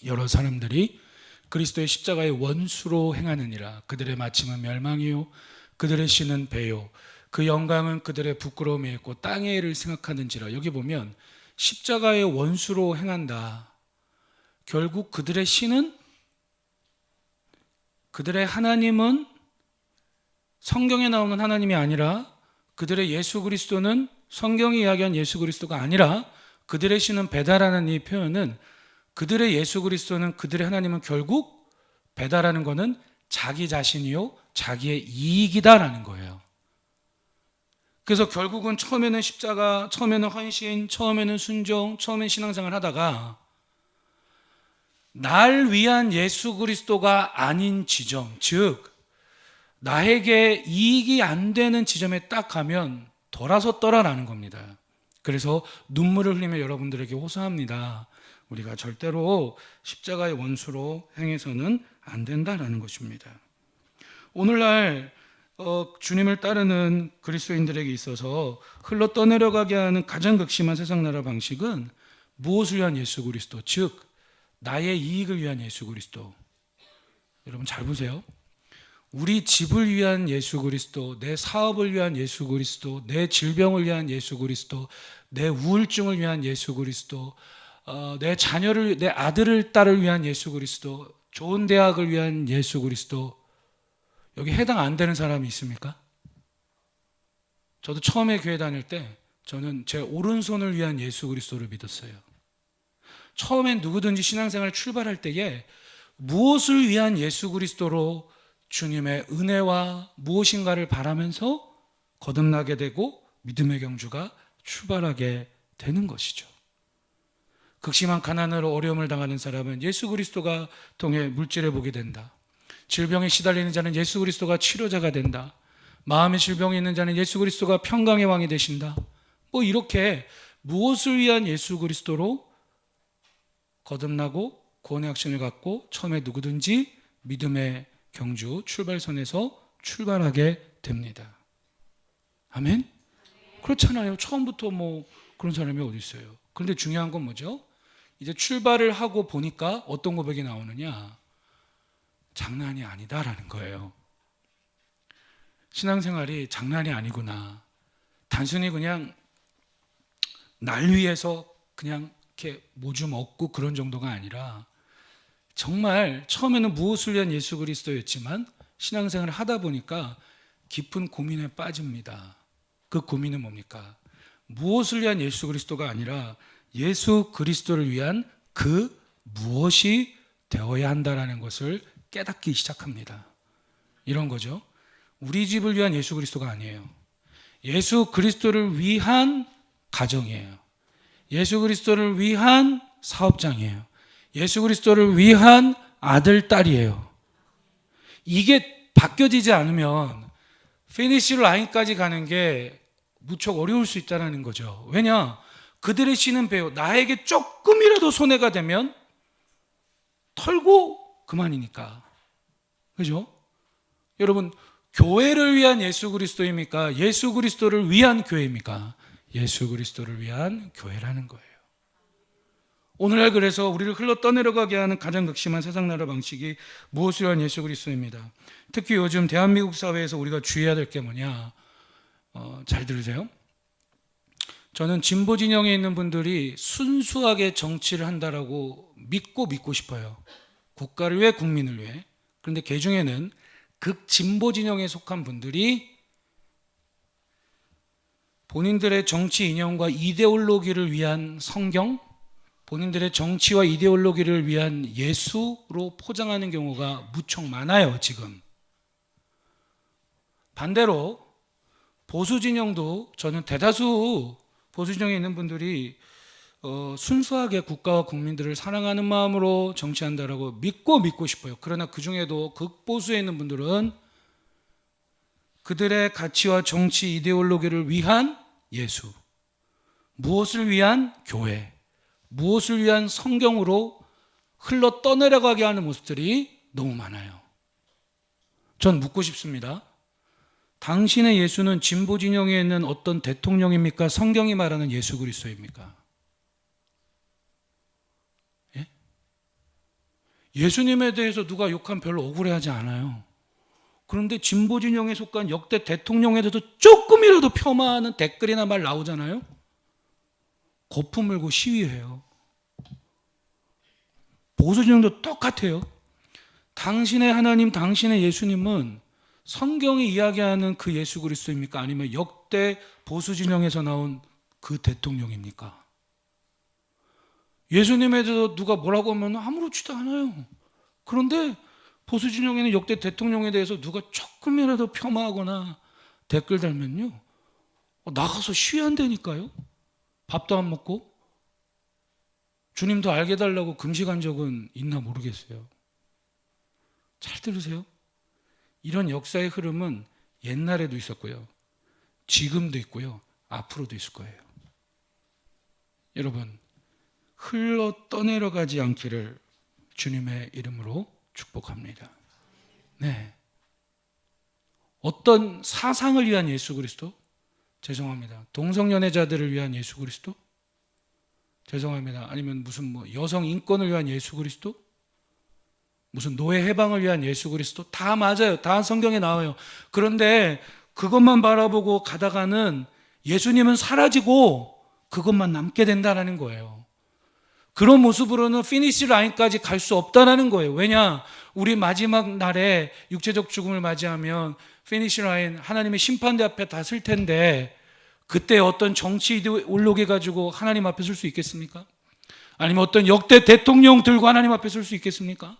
여러 사람들이 그리스도의 십자가의 원수로 행하느니라. 그들의 마침은 멸망이요 그들의 신은 배요 그 영광은 그들의 부끄러움에 있고 땅의 일을 생각하는지라. 여기 보면 십자가의 원수로 행한다. 결국 그들의 신은, 그들의 하나님은 성경에 나오는 하나님이 아니라, 그들의 예수 그리스도는 성경이 이야기한 예수 그리스도가 아니라, 그들의 신은 배다라는 이 표현은, 그들의 예수 그리스도는, 그들의 하나님은 결국 배다라는 것은 자기 자신이요 자기의 이익이다라는 거예요. 그래서 결국은 처음에는 십자가, 처음에는 헌신, 처음에는 순종, 처음에는 신앙생활 하다가 날 위한 예수 그리스도가 아닌 지점, 즉 나에게 이익이 안 되는 지점에 딱 가면 돌아섰더라라는 겁니다. 그래서 눈물을 흘리며 여러분들에게 호소합니다. 우리가 절대로 십자가의 원수로 행해서는 안 된다라는 것입니다. 오늘날 주님을 따르는 그리스도인들에게 있어서 흘러 떠내려가게 하는 가장 극심한 세상 나라 방식은 무엇을 위한 예수 그리스도, 즉 나의 이익을 위한 예수 그리스도. 여러분 잘 보세요. 우리 집을 위한 예수 그리스도, 내 사업을 위한 예수 그리스도, 내 질병을 위한 예수 그리스도, 내 우울증을 위한 예수 그리스도, 내 자녀를, 내 아들을, 딸을 위한 예수 그리스도, 좋은 대학을 위한 예수 그리스도. 여기 해당 안 되는 사람이 있습니까? 저도 처음에 교회 다닐 때 저는 제 오른손을 위한 예수 그리스도를 믿었어요. 처음엔 누구든지 신앙생활 출발할 때에 무엇을 위한 예수 그리스도로 주님의 은혜와 무엇인가를 바라면서 거듭나게 되고 믿음의 경주가 출발하게 되는 것이죠. 극심한 가난으로 어려움을 당하는 사람은 예수 그리스도가 통해 물질을 보게 된다. 질병에 시달리는 자는 예수 그리스도가 치료자가 된다. 마음의 질병이 있는 자는 예수 그리스도가 평강의 왕이 되신다. 뭐 이렇게 무엇을 위한 예수 그리스도로 거듭나고 구원의 확신을 갖고 처음에 누구든지 믿음의 경주 출발선에서 출발하게 됩니다. 아멘? 그렇잖아요. 처음부터 뭐 그런 사람이 어디 있어요. 그런데 중요한 건 뭐죠? 이제 출발을 하고 보니까 어떤 고백이 나오느냐? 장난이 아니다라는 거예요. 신앙생활이 장난이 아니구나. 단순히 그냥 날 위해서 그냥 이렇게 모좀 얻고 그런 정도가 아니라 정말 처음에는 무엇을 위한 예수 그리스도였지만 신앙생활을 하다 보니까 깊은 고민에 빠집니다. 그 고민은 뭡니까? 무엇을 위한 예수 그리스도가 아니라 예수 그리스도를 위한 그 무엇이 되어야 한다라는 것을 깨닫기 시작합니다. 이런 거죠. 우리 집을 위한 예수 그리스도가 아니에요. 예수 그리스도를 위한 가정이에요. 예수 그리스도를 위한 사업장이에요. 예수 그리스도를 위한 아들, 딸이에요. 이게 바뀌어지지 않으면 피니시 라인까지 가는 게 무척 어려울 수 있다는 거죠. 왜냐? 그들의 신은 배요. 나에게 조금이라도 손해가 되면 털고 그만이니까. 그죠? 여러분, 교회를 위한 예수 그리스도입니까? 예수 그리스도를 위한 교회입니까? 예수 그리스도를 위한 교회라는 거예요. 오늘날 그래서 우리를 흘러 떠내려가게 하는 가장 극심한 세상 나라 방식이 무엇을 위한 예수 그리스도입니다. 특히 요즘 대한민국 사회에서 우리가 주의해야 될 게 뭐냐? 잘 들으세요. 저는 진보 진영에 있는 분들이 순수하게 정치를 한다라고 믿고 싶어요. 국가를 위해, 국민을 위해. 그런데 그 중에는 극진보 진영에 속한 분들이 본인들의 정치 이념과 이데올로기를 위한 성경, 본인들의 정치와 이데올로기를 위한 예수로 포장하는 경우가 무척 많아요, 지금. 반대로 보수 진영도 저는 대다수 보수 진영에 있는 분들이 순수하게 국가와 국민들을 사랑하는 마음으로 정치한다라고 믿고 싶어요. 그러나 그 중에도 극보수에 있는 분들은 그들의 가치와 정치 이데올로기를 위한 예수, 무엇을 위한 교회, 무엇을 위한 성경으로 흘러 떠내려가게 하는 모습들이 너무 많아요. 전 묻고 싶습니다. 당신의 예수는 진보 진영에 있는 어떤 대통령입니까? 성경이 말하는 예수 그리스도입니까? 예? 예수님에 대해서 누가 욕하면 별로 억울해하지 않아요. 그런데 진보 진영에 속한 역대 대통령에 대해서 조금이라도 폄하하는 댓글이나 말 나오잖아요. 거품 물고 시위해요. 보수 진영도 똑같아요. 당신의 하나님, 당신의 예수님은 성경이 이야기하는 그 예수 그리스도입니까? 아니면 역대 보수 진영에서 나온 그 대통령입니까? 예수님에 대해서 누가 뭐라고 하면 아무렇지도 않아요. 그런데 보수 진영에는 역대 대통령에 대해서 누가 조금이라도 폄하하거나 댓글 달면요, 나가서 시위한다니까요. 밥도 안 먹고. 주님도 알게 달라고 금식한 적은 있나 모르겠어요. 잘 들으세요. 이런 역사의 흐름은 옛날에도 있었고요, 지금도 있고요, 앞으로도 있을 거예요. 여러분, 흘러 떠내려가지 않기를 주님의 이름으로 축복합니다. 네. 어떤 사상을 위한 예수 그리스도? 죄송합니다. 동성연애자들을 위한 예수 그리스도? 죄송합니다. 아니면 무슨 여성 인권을 위한 예수 그리스도? 무슨 노예 해방을 위한 예수 그리스도? 다 맞아요. 다 성경에 나와요. 그런데 그것만 바라보고 가다가는 예수님은 사라지고 그것만 남게 된다는 거예요. 그런 모습으로는 피니시 라인까지 갈 수 없다는 거예요. 왜냐? 우리 마지막 날에 육체적 죽음을 맞이하면 피니시 라인, 하나님의 심판대 앞에 다 설 텐데, 그때 어떤 정치 이데올로기 가지고 하나님 앞에 설 수 있겠습니까? 아니면 어떤 역대 대통령 들고 하나님 앞에 설 수 있겠습니까?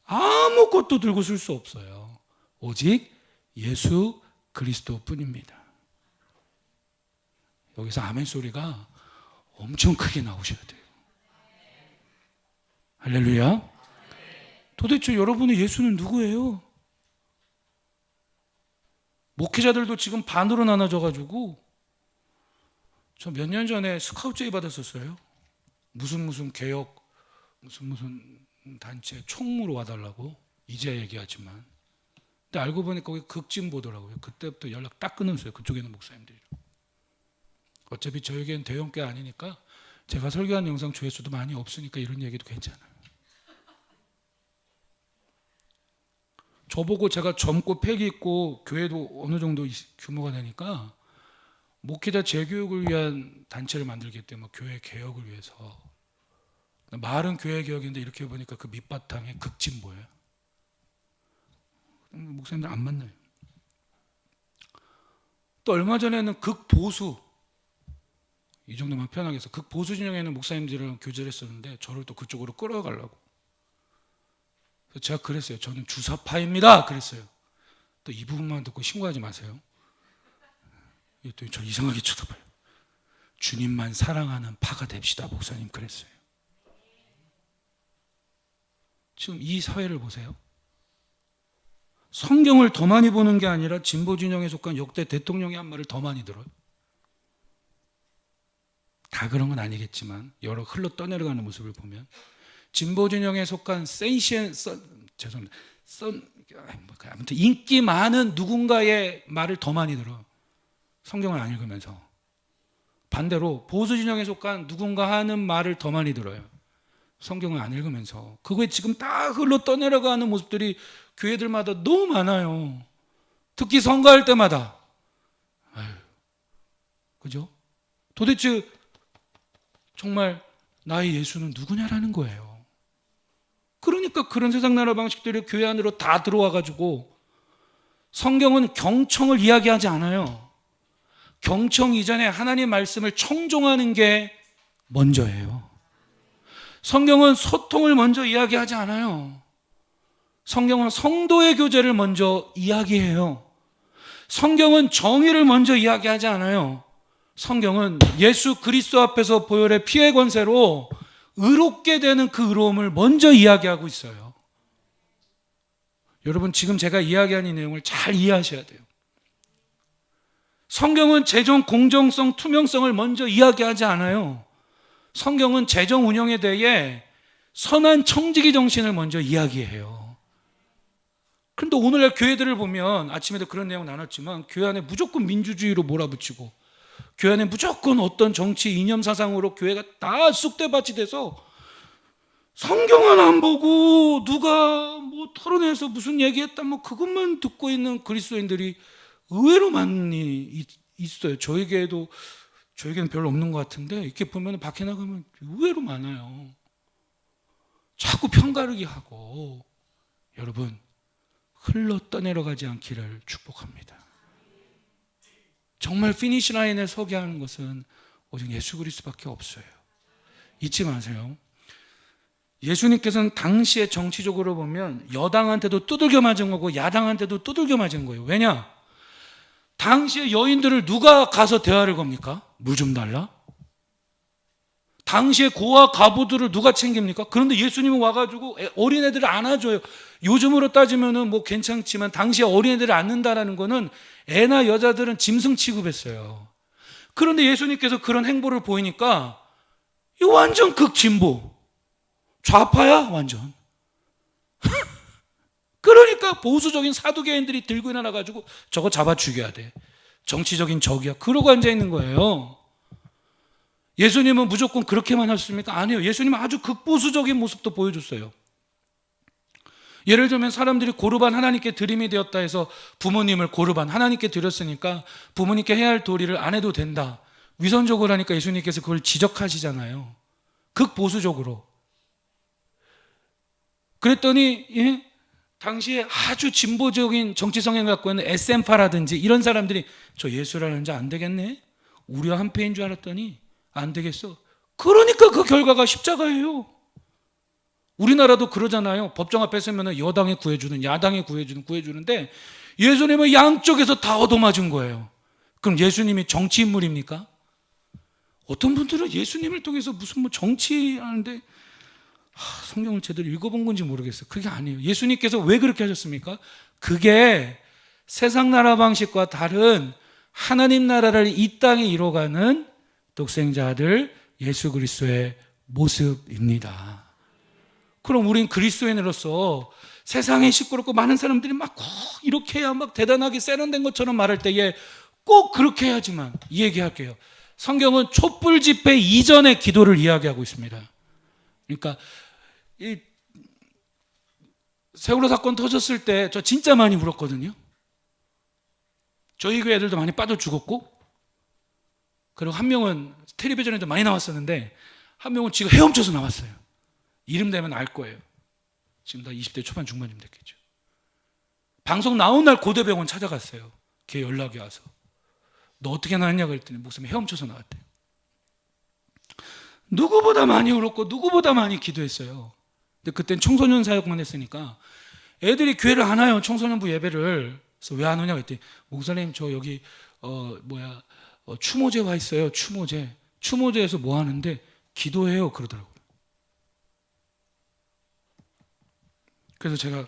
아무것도 들고 설 수 없어요. 오직 예수 그리스도뿐입니다. 여기서 아멘 소리가 엄청 크게 나오셔야 돼요. 할렐루야. 도대체 여러분의 예수는 누구예요? 목회자들도 지금 반으로 나눠져가지고, 저 몇 년 전에 스카우트 제의 받았었어요. 무슨 개혁, 무슨 단체 총무로 와달라고. 이제야 얘기하지만. 근데 알고 보니까 거기 극진보더라고요. 그때부터 연락 딱 끊었어요. 그쪽에 있는 목사님들이랑. 어차피 저에겐 대형교 아니니까, 제가 설교한 영상 조회수도 많이 없으니까 이런 얘기도 괜찮아요. 저보고 제가 젊고 패기 있고 교회도 어느 정도 규모가 되니까 목회자 재교육을 위한 단체를 만들겠대. 교회 개혁을 위해서. 말은 교회 개혁인데 이렇게 보니까 그 밑바탕에 극진보예요. 목사님들 안 만나요. 또 얼마 전에는 극보수, 이 정도만 편하게 해서 극보수 진영에는 목사님들이랑 교제를 했었는데 저를 또 그쪽으로 끌어가려고. 그래서 제가 그랬어요. 저는 주사파입니다. 그랬어요. 또 이 부분만 듣고 신고하지 마세요. 또 저 이상하게 쳐다봐요. 주님만 사랑하는 파가 됩시다. 목사님 그랬어요. 지금 이 사회를 보세요. 성경을 더 많이 보는 게 아니라 진보 진영에 속한 역대 대통령의 한 말을 더 많이 들어요. 다 그런 건 아니겠지만 여러 흘러 떠내려가는 모습을 보면 진보 진영에 속한 아무튼 인기 많은 누군가의 말을 더 많이 들어. 성경을 안 읽으면서. 반대로 보수 진영에 속한 누군가 하는 말을 더 많이 들어요. 성경을 안 읽으면서. 그거에 지금 다 흘러 떠내려가는 모습들이 교회들마다 너무 많아요. 특히 선거할 때마다. 아유, 그죠? 도대체 정말 나의 예수는 누구냐라는 거예요. 그러니까 그런 세상 나라 방식들이 교회 안으로 다 들어와가지고 성경은 경청을 이야기하지 않아요. 경청 이전에 하나님의 말씀을 청종하는 게 먼저예요. 성경은 소통을 먼저 이야기하지 않아요. 성경은 성도의 교제를 먼저 이야기해요. 성경은 정의를 먼저 이야기하지 않아요. 성경은 예수 그리스도 앞에서 보혈의 피의 권세로 의롭게 되는 그 의로움을 먼저 이야기하고 있어요. 여러분, 지금 제가 이야기한 이 내용을 잘 이해하셔야 돼요. 성경은 재정 공정성, 투명성을 먼저 이야기하지 않아요. 성경은 재정 운영에 대해 선한 청지기 정신을 먼저 이야기해요. 그런데 오늘날 교회들을 보면, 아침에도 그런 내용 나눴지만, 교회 안에 무조건 민주주의로 몰아붙이고, 교회 안에 무조건 어떤 정치 이념 사상으로 교회가 다 쑥대밭이 돼서 성경은 안 보고 누가 뭐 토론해서 무슨 얘기했다 뭐 그것만 듣고 있는 그리스도인들이 의외로 많이 있어요. 저에게는 별로 없는 것 같은데, 이렇게 보면 밖에 나가면 의외로 많아요. 자꾸 편가르기 하고. 여러분, 흘러 떠내려가지 않기를 축복합니다. 정말 피니시 라인에 서게 하는 것은 오직 예수 그리스도밖에 없어요. 잊지 마세요. 예수님께서는 당시에 정치적으로 보면 여당한테도 두들겨 맞은 거고 야당한테도 두들겨 맞은 거예요. 왜냐? 당시에 여인들을 누가 가서 대화를 겁니까? 물 좀 달라? 당시에 고아 가부들을 누가 챙깁니까? 그런데 예수님은 와가지고 어린애들을 안아줘요. 요즘으로 따지면은 뭐 괜찮지만 당시에 어린애들을 안는다라는 거는 애나 여자들은 짐승 취급했어요. 그런데 예수님께서 그런 행보를 보이니까 이거 완전 극진보, 좌파야 완전. 그러니까 보수적인 사두개인들이 들고 일어나가지고 저거 잡아 죽여야 돼, 정치적인 적이야, 그러고 앉아있는 거예요. 예수님은 무조건 그렇게만 하셨습니까? 아니에요. 예수님은 아주 극보수적인 모습도 보여줬어요. 예를 들면 사람들이 고르반 하나님께 드림이 되었다 해서 부모님을 고르반 하나님께 드렸으니까 부모님께 해야 할 도리를 안 해도 된다, 위선적으로 하니까 예수님께서 그걸 지적하시잖아요. 극보수적으로. 그랬더니 당시에 아주 진보적인 정치 성향을 갖고 있는 SM파라든지 이런 사람들이 저 예수라는 자 안 되겠네, 우리와 한패인 줄 알았더니 안 되겠어. 그러니까 그 결과가 십자가예요. 우리나라도 그러잖아요. 법정 앞에 서면 여당이 구해주는, 야당이 구해주는데 예수님은 양쪽에서 다 얻어맞은 거예요. 그럼 예수님이 정치 인물입니까? 어떤 분들은 예수님을 통해서 무슨 뭐 정치하는데 성경을 제대로 읽어본 건지 모르겠어요. 그게 아니에요. 예수님께서 왜 그렇게 하셨습니까? 그게 세상 나라 방식과 다른 하나님 나라를 이 땅에 이뤄가는 독생자 아들 예수 그리스도의 모습입니다. 그럼 우린 그리스도인으로서 세상에 시끄럽고 많은 사람들이 막 이렇게 해야 막 대단하게 세련된 것처럼 말할 때에 꼭 그렇게 해야지만, 이 얘기할게요. 성경은 촛불 집회 이전의 기도를 이야기하고 있습니다. 그러니까 이 세월호 사건 터졌을 때 저 진짜 많이 울었거든요. 저희 교회 애들도 많이 빠져 죽었고, 그리고 한 명은 텔레비전에도 많이 나왔었는데 한 명은 지금 헤엄쳐서 나왔어요. 이름 되면 알 거예요. 지금 다 20대 초반 중반쯤 됐겠죠. 방송 나온 날 고대병원 찾아갔어요. 걔 연락이 와서 너 어떻게 나왔냐고 그랬더니 목숨이 헤엄쳐서 나왔대. 누구보다 많이 울었고 누구보다 많이 기도했어요. 근데 그땐 청소년 사역만 했으니까 애들이 교회를 안 와요. 청소년부 예배를. 그래서 왜 안 오냐고 했더니 목사님 저 여기 추모제 와 있어요. 추모제에서 뭐 하는데 기도해요 그러더라고요. 그래서 제가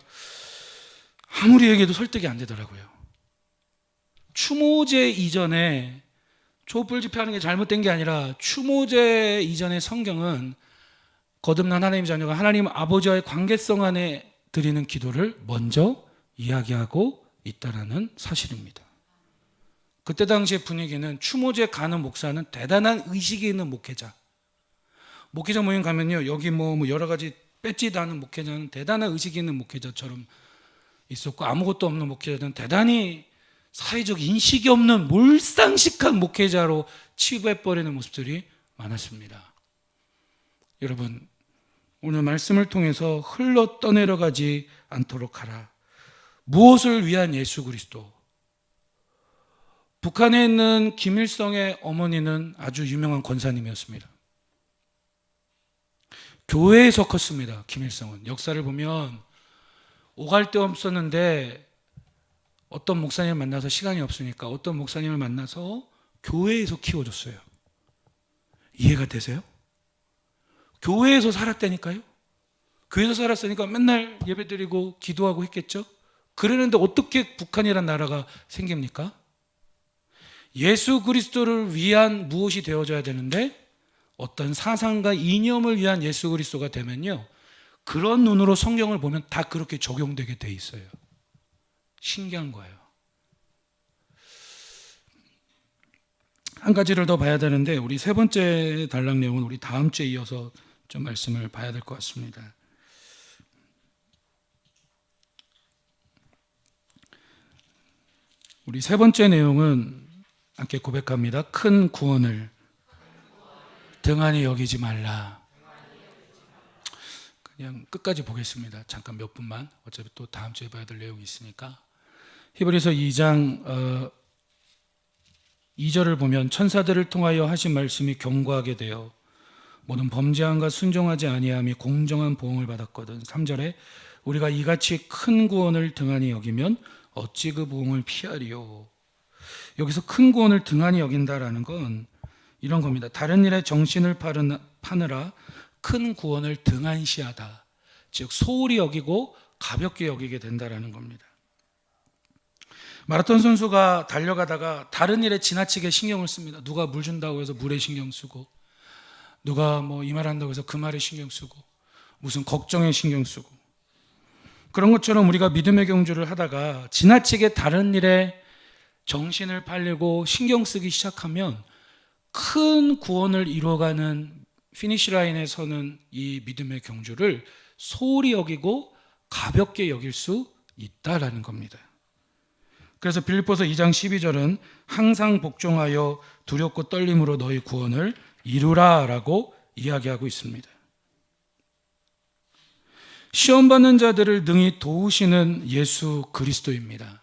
아무리 얘기해도 설득이 안 되더라고요. 추모제 이전에 촛불 집회하는 게 잘못된 게 아니라 추모제 이전의 성경은 거듭난 하나님 자녀가 하나님 아버지와의 관계성 안에 드리는 기도를 먼저 이야기하고 있다는 사실입니다. 그때 당시의 분위기는 추모제 가는 목사는 대단한 의식이 있는 목회자 모임 가면요, 여기 뭐 여러 가지 뺏지도 않은 목회자는 대단한 의식이 있는 목회자처럼 있었고, 아무것도 없는 목회자는 대단히 사회적 인식이 없는 몰상식한 목회자로 치부해버리는 모습들이 많았습니다. 여러분, 오늘 말씀을 통해서 흘러 떠내려가지 않도록 하라. 무엇을 위한 예수 그리스도? 북한에 있는 김일성의 어머니는 아주 유명한 권사님이었습니다. 교회에서 컸습니다. 김일성은. 역사를 보면 오갈 데 없었는데 어떤 목사님을 만나서, 시간이 없으니까 어떤 목사님을 만나서 교회에서 키워줬어요. 이해가 되세요? 교회에서 살았다니까요. 교회에서 살았으니까 맨날 예배드리고 기도하고 했겠죠. 그러는데 어떻게 북한이란 나라가 생깁니까? 예수 그리스도를 위한 무엇이 되어져야 되는데 어떤 사상과 이념을 위한 예수 그리스도가 되면요, 그런 눈으로 성경을 보면 다 그렇게 적용되게 돼 있어요. 신기한 거예요. 한 가지를 더 봐야 되는데 우리 세 번째 단락 내용은 우리 다음 주에 이어서 좀 말씀을 봐야 될 것 같습니다. 우리 세 번째 내용은 함께 고백합니다. 큰 구원을 등한히 여기지 말라. 그냥 끝까지 보겠습니다. 잠깐 몇 분만. 어차피 또 다음 주에 봐야 될 내용이 있으니까. 히브리서 2장 2절을 보면 천사들을 통하여 하신 말씀이 견고하게 되어 모든 범죄함과 순종하지 아니함이 공정한 보응을 받았거든. 3절에 우리가 이같이 큰 구원을 등한히 여기면 어찌 그 보응을 피하리요. 여기서 큰 구원을 등한히 여긴다라는 건 이런 겁니다. 다른 일에 정신을 파느라 큰 구원을 등한시하다. 즉 소홀히 여기고 가볍게 여기게 된다라는 겁니다. 마라톤 선수가 달려가다가 다른 일에 지나치게 신경을 씁니다. 누가 물 준다고 해서 물에 신경 쓰고, 누가 뭐 이 말 한다고 해서 그 말에 신경 쓰고, 무슨 걱정에 신경 쓰고, 그런 것처럼 우리가 믿음의 경주를 하다가 지나치게 다른 일에 정신을 팔리고 신경 쓰기 시작하면 큰 구원을 이루어가는 피니시 라인에 서는 이 믿음의 경주를 소홀히 여기고 가볍게 여길 수 있다라는 겁니다. 그래서 빌립보서 2장 12절은 항상 복종하여 두렵고 떨림으로 너희 구원을 이루라라고 이야기하고 있습니다. 시험받는 자들을 능히 도우시는 예수 그리스도입니다.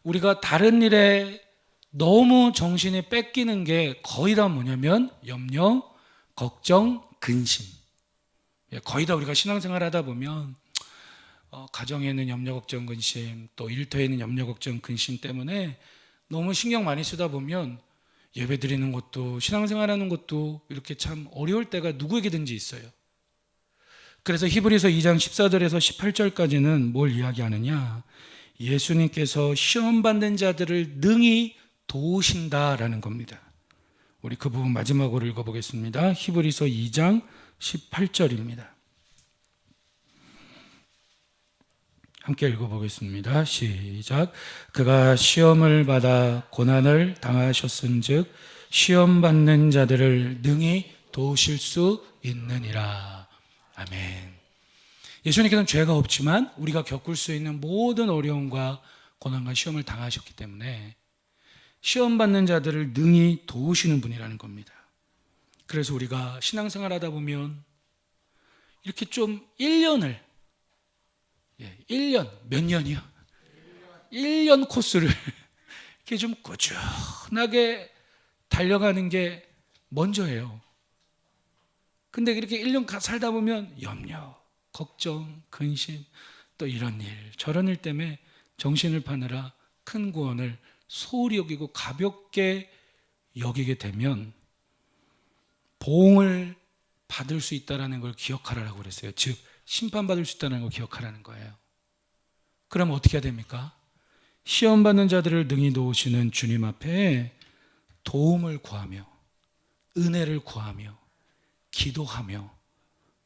우리가 다른 일에 너무 정신이 뺏기는 게 거의 다 뭐냐면 염려, 걱정, 근심. 거의 다 우리가 신앙생활 하다 보면 가정에는 염려, 걱정, 근심, 또 일터에는 염려, 걱정, 근심 때문에 너무 신경 많이 쓰다 보면 예배 드리는 것도 신앙생활하는 것도 이렇게 참 어려울 때가 누구에게든지 있어요. 그래서 히브리서 2장 14절에서 18절까지는 뭘 이야기하느냐, 예수님께서 시험받는 자들을 능히 도우신다라는 겁니다. 우리 그 부분 마지막으로 읽어보겠습니다. 히브리서 2장 18절입니다. 함께 읽어보겠습니다. 시작. 그가 시험을 받아 고난을 당하셨은즉 시험 받는 자들을 능히 도우실 수 있느니라. 아멘. 예수님께서는 죄가 없지만 우리가 겪을 수 있는 모든 어려움과 고난과 시험을 당하셨기 때문에 시험 받는 자들을 능히 도우시는 분이라는 겁니다. 그래서 우리가 신앙생활 하다 보면 이렇게 좀 1년 몇 년이요? 1년 코스를 이렇게 좀 꾸준하게 달려가는 게 먼저예요. 근데 이렇게 1년 살다 보면 염려, 걱정, 근심, 또 이런 일, 저런 일 때문에 정신을 파느라 큰 구원을 소홀히 여기고 가볍게 여기게 되면 보응을 받을 수 있다는 걸 기억하라고 그랬어요. 즉 심판받을 수 있다는 걸 기억하라는 거예요. 그럼 어떻게 해야 됩니까? 시험받는 자들을 능히 도우시는 주님 앞에 도움을 구하며 은혜를 구하며 기도하며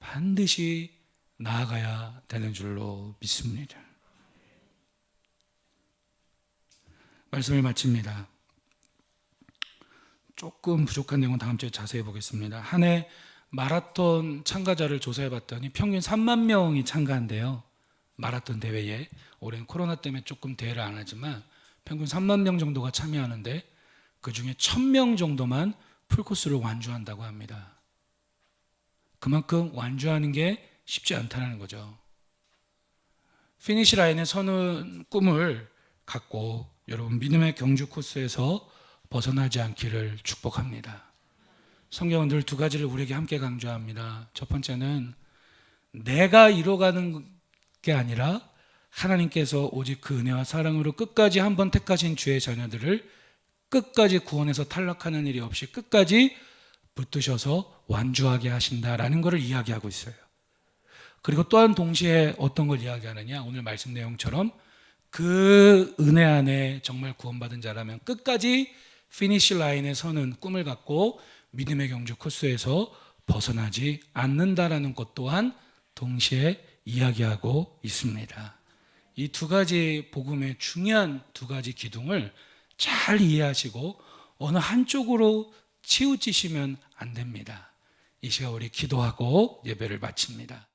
반드시 나아가야 되는 줄로 믿습니다. 말씀을 마칩니다. 조금 부족한 내용은 다음 주에 자세히 보겠습니다. 한 해 마라톤 참가자를 조사해 봤더니 평균 3만 명이 참가한대요. 마라톤 대회에. 올해는 코로나 때문에 조금 대회를 안 하지만 평균 3만 명 정도가 참여하는데 그중에 1,000명 정도만 풀코스를 완주한다고 합니다. 그만큼 완주하는 게 쉽지 않다는 거죠. 피니시 라인에 서는 꿈을 갖고 여러분 믿음의 경주 코스에서 벗어나지 않기를 축복합니다. 성경은 늘 두 가지를 우리에게 함께 강조합니다. 첫 번째는 내가 이뤄가는 게 아니라 하나님께서 오직 그 은혜와 사랑으로 끝까지 한번 택하신 주의 자녀들을 끝까지 구원에서 탈락하는 일이 없이 끝까지 붙드셔서 완주하게 하신다라는 것을 이야기하고 있어요. 그리고 또한 동시에 어떤 걸 이야기하느냐, 오늘 말씀 내용처럼 그 은혜 안에 정말 구원받은 자라면 끝까지 피니시 라인에 서는 꿈을 갖고 믿음의 경주 코스에서 벗어나지 않는다라는 것 또한 동시에 이야기하고 있습니다. 이 두 가지 복음의 중요한 두 가지 기둥을 잘 이해하시고 어느 한쪽으로 치우치시면 안 됩니다. 이 시간 우리 기도하고 예배를 마칩니다.